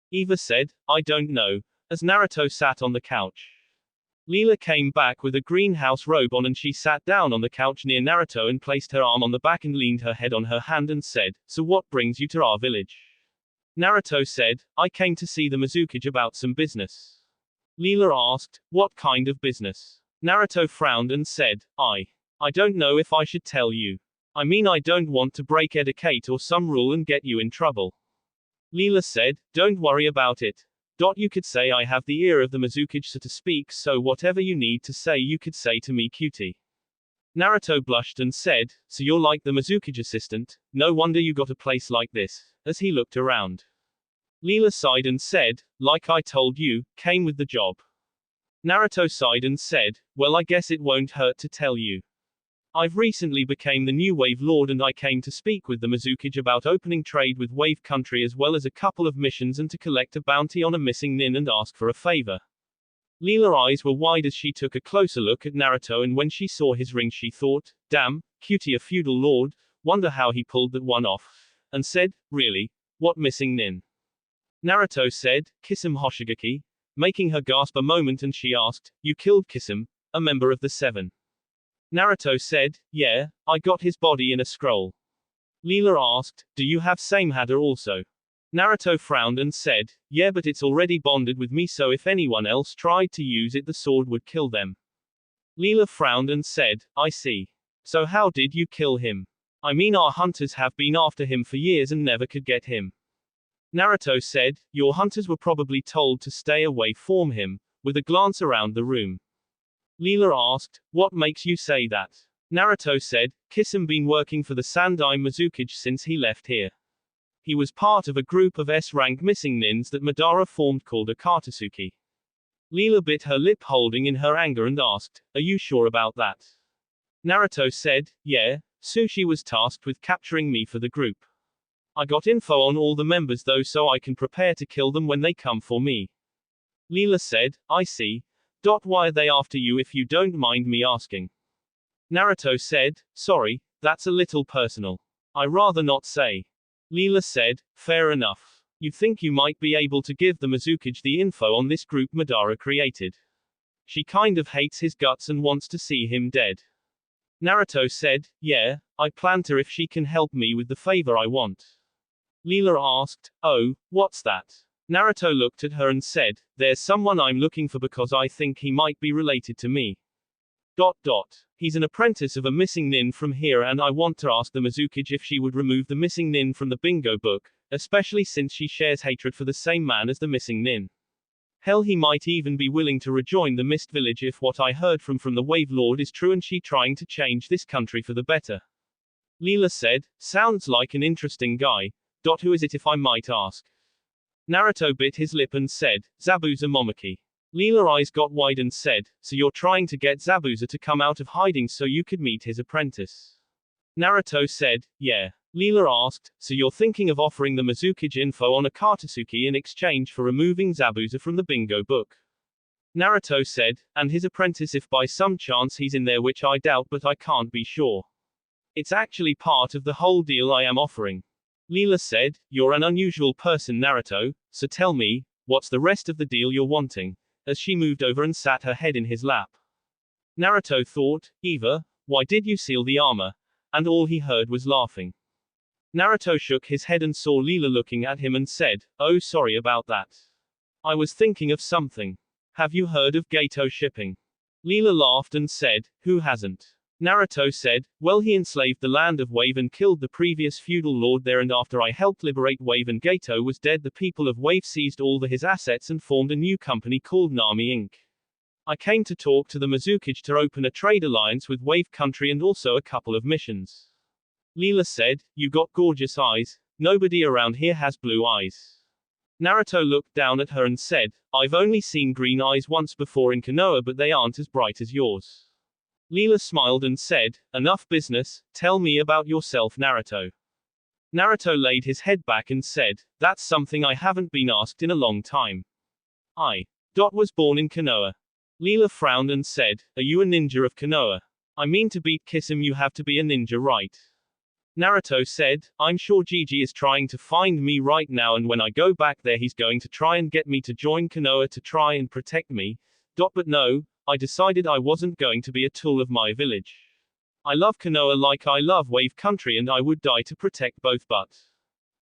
Eva said, "I don't know," as Naruto sat on the couch. Leela came back with a greenhouse robe on, and she sat down on the couch near Naruto and placed her arm on the back and leaned her head on her hand and said, "So what brings you to our village?" Naruto said, "I came to see the Mizukage about some business." Leela asked, "What kind of business?" Naruto frowned and said, I don't know if I should tell you. I mean, I don't want to break etiquette or some rule and get you in trouble." Leela said, "Don't worry about it. You could say I have the ear of the Mizukage, so to speak, so whatever you need to say you could say to me, cutie." Naruto blushed and said, "So you're like the Mizukage assistant? No wonder you got a place like this," as he looked around. Leela sighed and said, "Like I told you, came with the job." Naruto sighed and said, "Well, I guess it won't hurt to tell you. I've recently became the new Wave Lord, and I came to speak with the Mizukage about opening trade with Wave Country as well as a couple of missions and to collect a bounty on a missing nin and ask for a favor." Leela's eyes were wide as she took a closer look at Naruto, and when she saw his ring she thought, "Damn, cutie, a feudal lord, wonder how he pulled that one off," and said, "Really? What missing nin?" Naruto said, "Kisame Hoshigaki," making her gasp a moment, and she asked, "You killed Kisame, a member of the Seven?" Naruto said, "Yeah, I got his body in a scroll." Leela asked, "Do you have Samehada also?" Naruto frowned and said, "Yeah, but it's already bonded with me, so if anyone else tried to use it the sword would kill them." Leela frowned and said, "I see. So how did you kill him? I mean, our hunters have been after him for years and never could get him." Naruto said, "Your hunters were probably told to stay away from him," with a glance around the room. Leela asked, "What makes you say that?" Naruto said, "Kisame been working for the Sandai Mizukage since he left here. He was part of a group of S-rank missing nins that Madara formed called a Katasuki." Leela bit her lip, holding in her anger, and asked, "Are you sure about that?" Naruto said, "Yeah, Sushi was tasked with capturing me for the group. I got info on all the members though, so I can prepare to kill them when they come for me." Leela said, I see. Why are they after you if you don't mind me asking? Naruto said, sorry, that's a little personal. I rather not say. Leela said, fair enough. You think you might be able to give the Mizukage the info on this group Madara created. She kind of hates his guts and wants to see him dead. Naruto said, yeah, I plan to if she can help me with the favor I want. Leela asked, oh, what's that? Naruto looked at her and said, there's someone I'm looking for because I think he might be related to me. He's an apprentice of a missing nin from here and I want to ask the Mizukage if she would remove the missing nin from the bingo book, especially since she shares hatred for the same man as the missing nin. Hell, he might even be willing to rejoin the Mist Village if what I heard from the Wave Lord is true and she trying to change this country for the better. Leela said, sounds like an interesting guy. Who is it if I might ask? Naruto bit his lip and said, Zabuza Momoki. Leela's eyes got wide and said, so you're trying to get Zabuza to come out of hiding so you could meet his apprentice? Naruto said, yeah. Leela asked, so you're thinking of offering the Mizukage info on Akatsuki in exchange for removing Zabuza from the bingo book? Naruto said, and his apprentice if by some chance he's in there, which I doubt but I can't be sure. It's actually part of the whole deal I am offering. Leela said, you're an unusual person, Naruto, so tell me, what's the rest of the deal you're wanting? As she moved over and sat her head in his lap. Naruto thought, Eva, why did you seal the armor? And all he heard was laughing. Naruto shook his head and saw Leela looking at him and said, oh, sorry about that. I was thinking of something. Have you heard of Gato shipping? Leela laughed and said, who hasn't? Naruto said, well, he enslaved the land of Wave and killed the previous feudal lord there, and after I helped liberate Wave and Gato was dead, the people of Wave seized all his assets and formed a new company called Nami Inc. I came to talk to the Mizukage to open a trade alliance with Wave Country and also a couple of missions. Leela said, you got gorgeous eyes. Nobody around here has blue eyes. Naruto looked down at her and said, I've only seen green eyes once before in Konoha, but they aren't as bright as yours. Leela smiled and said, enough business, tell me about yourself, Naruto. Naruto laid his head back and said, that's something I haven't been asked in a long time. I. Was born in Konoha. Leela frowned and said, are you a ninja of Konoha? I mean, to beat Kisame you have to be a ninja, right? Naruto said, I'm sure Gigi is trying to find me right now, and when I go back there he's going to try and get me to join Konoha to try and protect me. But no, I decided I wasn't going to be a tool of my village. I love Konoha like I love Wave Country and I would die to protect both. But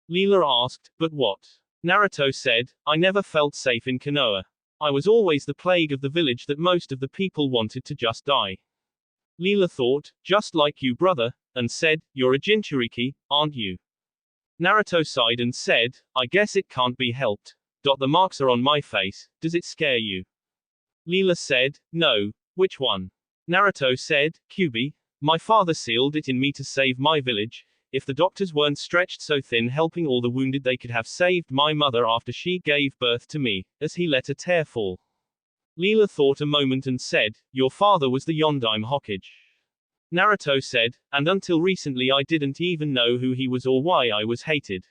Leela asked, but what? Naruto said, I never felt safe in Konoha. I was always the plague of the village that most of the people wanted to just die. Leela thought, just like you, brother, and said, you're a Jinchuriki, aren't you? Naruto sighed and said, I guess it can't be helped. The marks are on my face, does it scare you? Leela said, no. Which one? Naruto said, Kyuubi. My father sealed it in me to save my village. If the doctors weren't stretched so thin helping all the wounded, they could have saved my mother after she gave birth to me, as he let a tear fall. Leela thought a moment and said, your father was the Yondaime Hokage. Naruto said, and until recently I didn't even know who he was or why I was hated.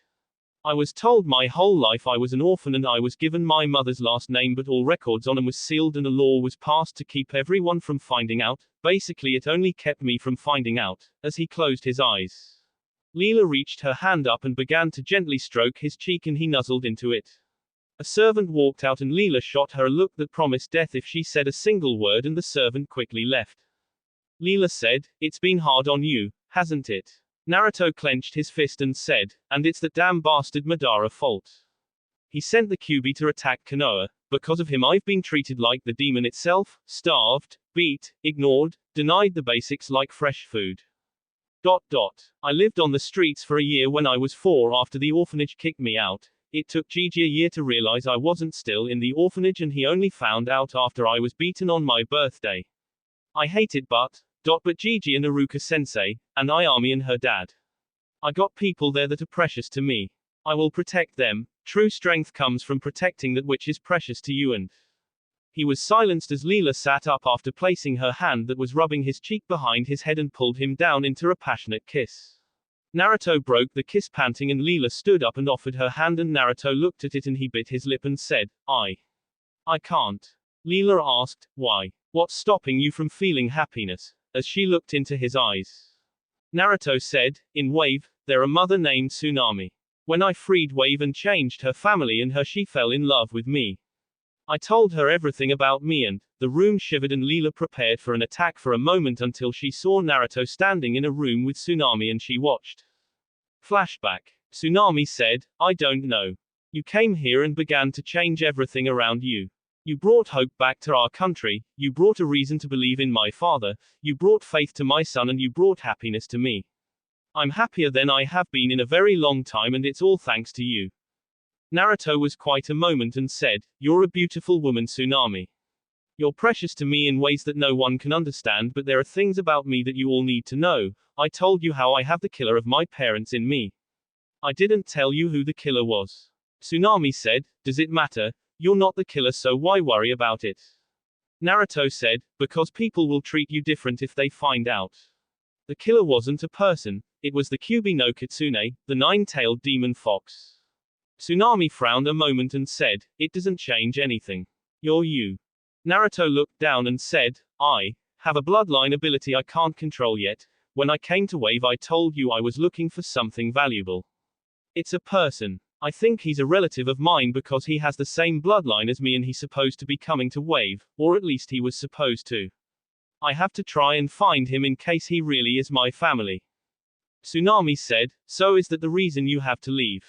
I was told my whole life I was an orphan and I was given my mother's last name, but all records on him was sealed and a law was passed to keep everyone from finding out. Basically it only kept me from finding out, as he closed his eyes. Leela reached her hand up and began to gently stroke his cheek and he nuzzled into it. A servant walked out and Leela shot her a look that promised death if she said a single word, and the servant quickly left. Leela said, it's been hard on you, hasn't it? Naruto clenched his fist and said, and it's that damn bastard Madara's fault. He sent the Kyuubi to attack Konoha. Because of him I've been treated like the demon itself, starved, beat, ignored, denied the basics like fresh food. I lived on the streets for a year when I was 4 after the orphanage kicked me out. It took Gigi a year to realize I wasn't still in the orphanage, and he only found out after I was beaten on my birthday. I hated but Gigi and Iruka-sensei, and Ayami and her dad. I got people there that are precious to me. I will protect them. True strength comes from protecting that which is precious to you. And he was silenced as Leela sat up after placing her hand that was rubbing his cheek behind his head and pulled him down into a passionate kiss. Naruto broke the kiss panting, and Leela stood up and offered her hand, and Naruto looked at it and he bit his lip and said, I I can't. Leela asked, why? What's stopping you from feeling happiness? As she looked into his eyes. Naruto said, in Wave, there a mother named Tsunami. When I freed Wave and changed her family and she fell in love with me. I told her everything about me and, the room shivered and Leela prepared for an attack for a moment until she saw Naruto standing in a room with Tsunami and she watched. Flashback. Tsunami said, I don't know. You came here and began to change everything around you. You brought hope back to our country, you brought a reason to believe in my father, you brought faith to my son and you brought happiness to me. I'm happier than I have been in a very long time and it's all thanks to you. Naruto was quiet a moment and said, you're a beautiful woman Tsunami. You're precious to me in ways that no one can understand but there are things about me that you all need to know. I told you how I have the killer of my parents in me. I didn't tell you who the killer was. Tsunami said, does it matter? You're not the killer so why worry about it? Naruto said, because people will treat you different if they find out. The killer wasn't a person, it was the Kyuubi no Kitsune, the nine-tailed demon fox. Tsunami frowned a moment and said, it doesn't change anything. You're you. Naruto looked down and said, I have a bloodline ability I can't control yet. When I came to Wave I told you I was looking for something valuable. It's a person. I think he's a relative of mine because he has the same bloodline as me and he's supposed to be coming to Wave, or at least he was supposed to. I have to try and find him in case he really is my family. Tsunami said, so is that the reason you have to leave?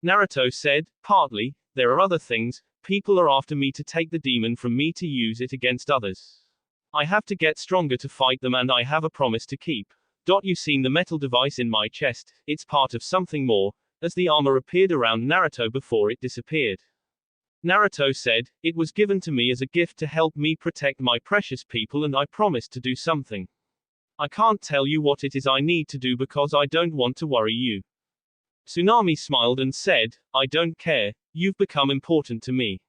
Naruto said, partly, there are other things, people are after me to take the demon from me to use it against others. I have to get stronger to fight them and I have a promise to keep. You seen the metal device in my chest, it's part of something more. As the armor appeared around Naruto before it disappeared. Naruto said, it was given to me as a gift to help me protect my precious people and I promised to do something. I can't tell you what it is I need to do because I don't want to worry you. Tsunami smiled and said, I don't care, you've become important to me.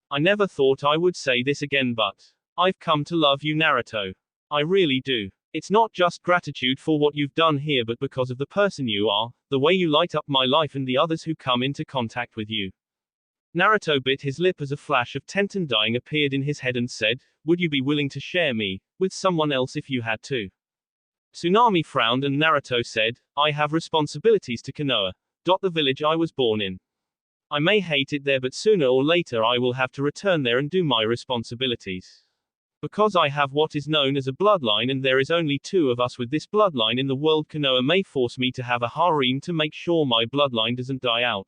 I never thought I would say this again but I've come to love you Naruto. I really do. It's not just gratitude for what you've done here but because of the person you are, the way you light up my life and the others who come into contact with you. Naruto bit his lip as a flash of tension dying appeared in his head and said, would you be willing to share me with someone else if you had to? Tsunami frowned and Naruto said, I have responsibilities to Konoha. The village I was born in. I may hate it there but sooner or later I will have to return there and do my responsibilities. Because I have what is known as a bloodline and there is only 2 of us with this bloodline in the world Konoha may force me to have a harem to make sure my bloodline doesn't die out.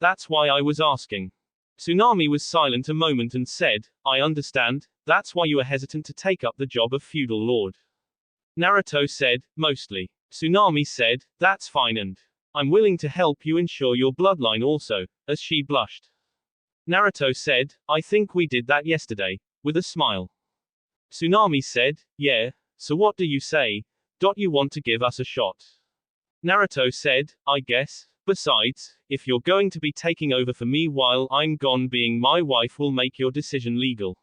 That's why I was asking. Tsunami was silent a moment and said, I understand, that's why you are hesitant to take up the job of feudal lord. Naruto said, mostly. Tsunami said, that's fine and I'm willing to help you ensure your bloodline also, as she blushed. Naruto said, I think we did that yesterday, with a smile. Tsunami said, yeah, so what do you say? You want to give us a shot? Naruto said, I guess, besides, if you're going to be taking over for me while I'm gone being my wife will make your decision legal.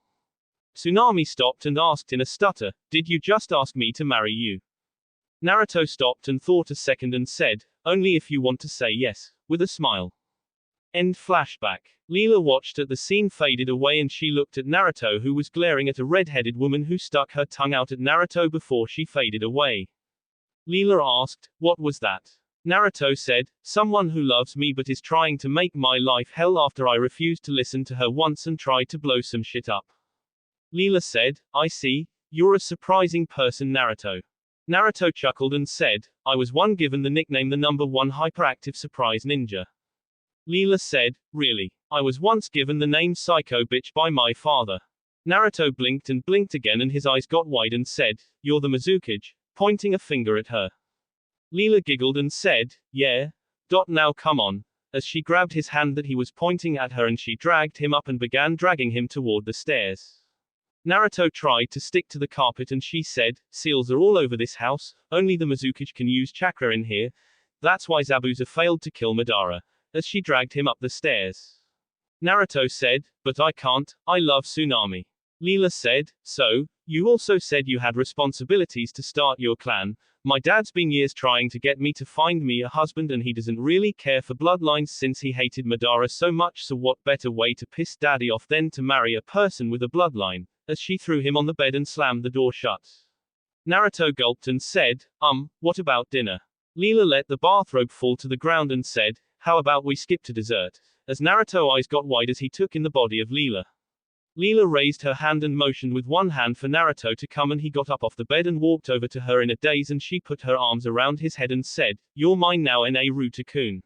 Tsunami stopped and asked in a stutter, did you just ask me to marry you? Naruto stopped and thought a second and said, only if you want to say yes, with a smile. End flashback. Leela watched as the scene faded away and she looked at Naruto who was glaring at a red-headed woman who stuck her tongue out at Naruto before she faded away. Leela asked, what was that? Naruto said, someone who loves me but is trying to make my life hell after I refused to listen to her once and tried to blow some shit up. Leela said, I see, you're a surprising person Naruto. Naruto chuckled and said, I was one given the nickname the number 1 hyperactive surprise ninja. Leela said, really? I was once given the name Psycho Bitch by my father. Naruto blinked and blinked again and his eyes got wide and said, you're the Mizukage, pointing a finger at her. Leela giggled and said, yeah. Now come on. As she grabbed his hand that he was pointing at her and she dragged him up and began dragging him toward the stairs. Naruto tried to stick to the carpet and she said, seals are all over this house, only the Mizukage can use chakra in here. That's why Zabuza failed to kill Madara. As she dragged him up the stairs. Naruto said, but I can't, I love Tsunami. Leela said, so, you also said you had responsibilities to start your clan, My dad's been years trying to get me to find me a husband, and he doesn't really care for bloodlines since he hated Madara so much, so what better way to piss daddy off than to marry a person with a bloodline, as she threw him on the bed and slammed the door shut. Naruto gulped and said, what about dinner? Leela let the bathrobe fall to the ground and said, how about we skip to dessert? As Naruto's eyes got wide as he took in the body of Leela. Leela raised her hand and motioned with one hand for Naruto to come, and he got up off the bed and walked over to her in a daze, and she put her arms around his head and said, you're mine now, Naruto-kun.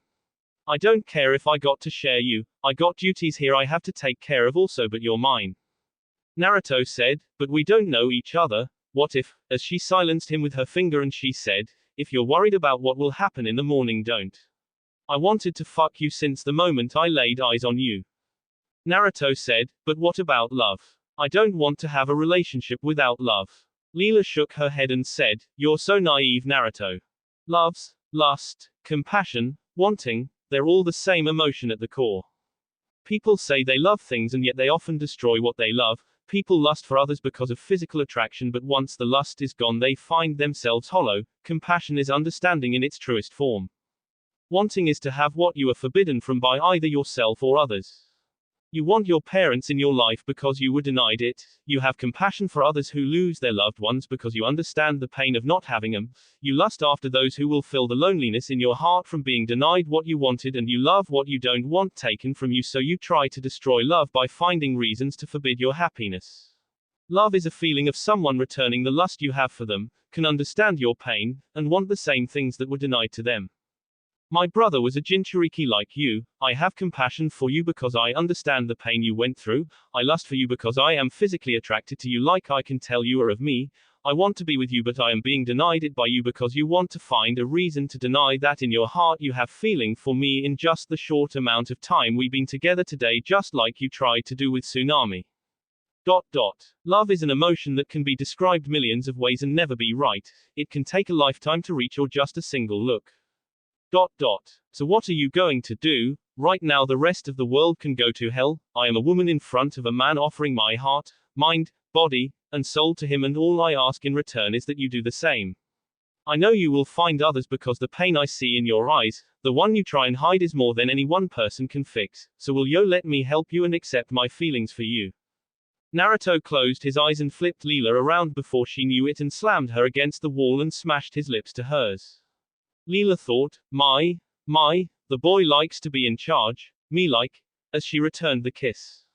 I don't care if I got to share you, I got duties here I have to take care of also, but you're mine. Naruto said, but we don't know each other, what if, as she silenced him with her finger, and she said, if you're worried about what will happen in the morning, don't. I wanted to fuck you since the moment I laid eyes on you. Naruto said, but what about love? I don't want to have a relationship without love. Leela shook her head and said, you're so naive, Naruto. Loves, lust, compassion, wanting, they're all the same emotion at the core. People say they love things and yet they often destroy what they love. People lust for others because of physical attraction, but once the lust is gone they find themselves hollow. Compassion is understanding in its truest form. Wanting is to have what you are forbidden from by either yourself or others. You want your parents in your life because you were denied it. You have compassion for others who lose their loved ones because you understand the pain of not having them. You lust after those who will fill the loneliness in your heart from being denied what you wanted, and you love what you don't want taken from you, so you try to destroy love by finding reasons to forbid your happiness. Love is a feeling of someone returning the lust you have for them, can understand your pain, and want the same things that were denied to them. My brother was a Jinchuriki like you. I have compassion for you because I understand the pain you went through. I lust for you because I am physically attracted to you, like I can tell you are of me. I want to be with you, but I am being denied it by you because you want to find a reason to deny that in your heart you have feeling for me in just the short amount of time we've been together today, just like you tried to do with Tsunami. Love is an emotion that can be described millions of ways and never be right. It can take a lifetime to reach or just a single look. So what are you going to do? Right now the rest of the world can go to hell. I am a woman in front of a man offering my heart, mind, body, and soul to him, and all I ask in return is that you do the same. I know you will find others because the pain I see in your eyes, the one you try and hide, is more than any one person can fix. So will you let me help you and accept my feelings for you? Naruto closed his eyes and flipped Leela around before she knew it and slammed her against the wall and smashed his lips to hers. Leela thought, the boy likes to be in charge, me like, as she returned the kiss.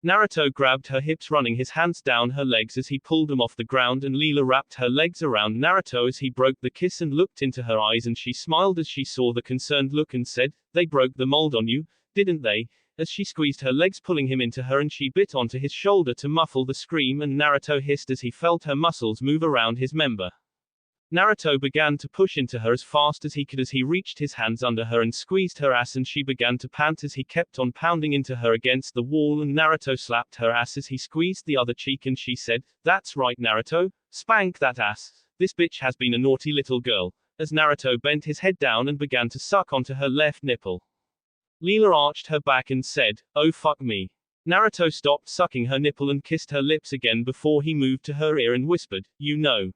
Naruto grabbed her hips, running his hands down her legs as he pulled them off the ground, and Leela wrapped her legs around Naruto as he broke the kiss and looked into her eyes, and she smiled as she saw the concerned look and said, they broke the mold on you, didn't they? As she squeezed her legs, pulling him into her, and she bit onto his shoulder to muffle the scream, and Naruto hissed as he felt her muscles move around his member. Naruto began to push into her as fast as he could as he reached his hands under her and squeezed her ass, and she began to pant as he kept on pounding into her against the wall, and Naruto slapped her ass as he squeezed the other cheek, and she said, that's right, Naruto, spank that ass, this bitch has been a naughty little girl, as Naruto bent his head down and began to suck onto her left nipple. Leela arched her back and said, oh fuck me. Naruto stopped sucking her nipple and kissed her lips again before he moved to her ear and whispered, you know,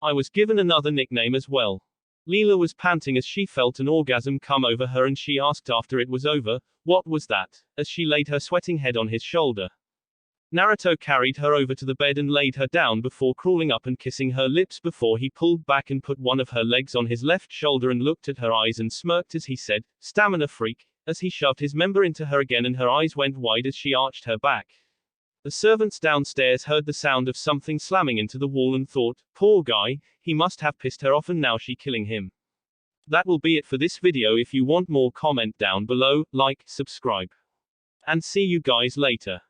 I was given another nickname as well. Leela was panting as she felt an orgasm come over her, and she asked after it was over, what was that, as she laid her sweating head on his shoulder. Naruto carried her over to the bed and laid her down before crawling up and kissing her lips before he pulled back and put one of her legs on his left shoulder and looked at her eyes and smirked as he said, stamina freak, as he shoved his member into her again, and her eyes went wide as she arched her back. The servants downstairs heard the sound of something slamming into the wall and thought, poor guy, he must have pissed her off and now she killing him. That will be it for this video. If you want more, comment down below, like, subscribe. And see you guys later.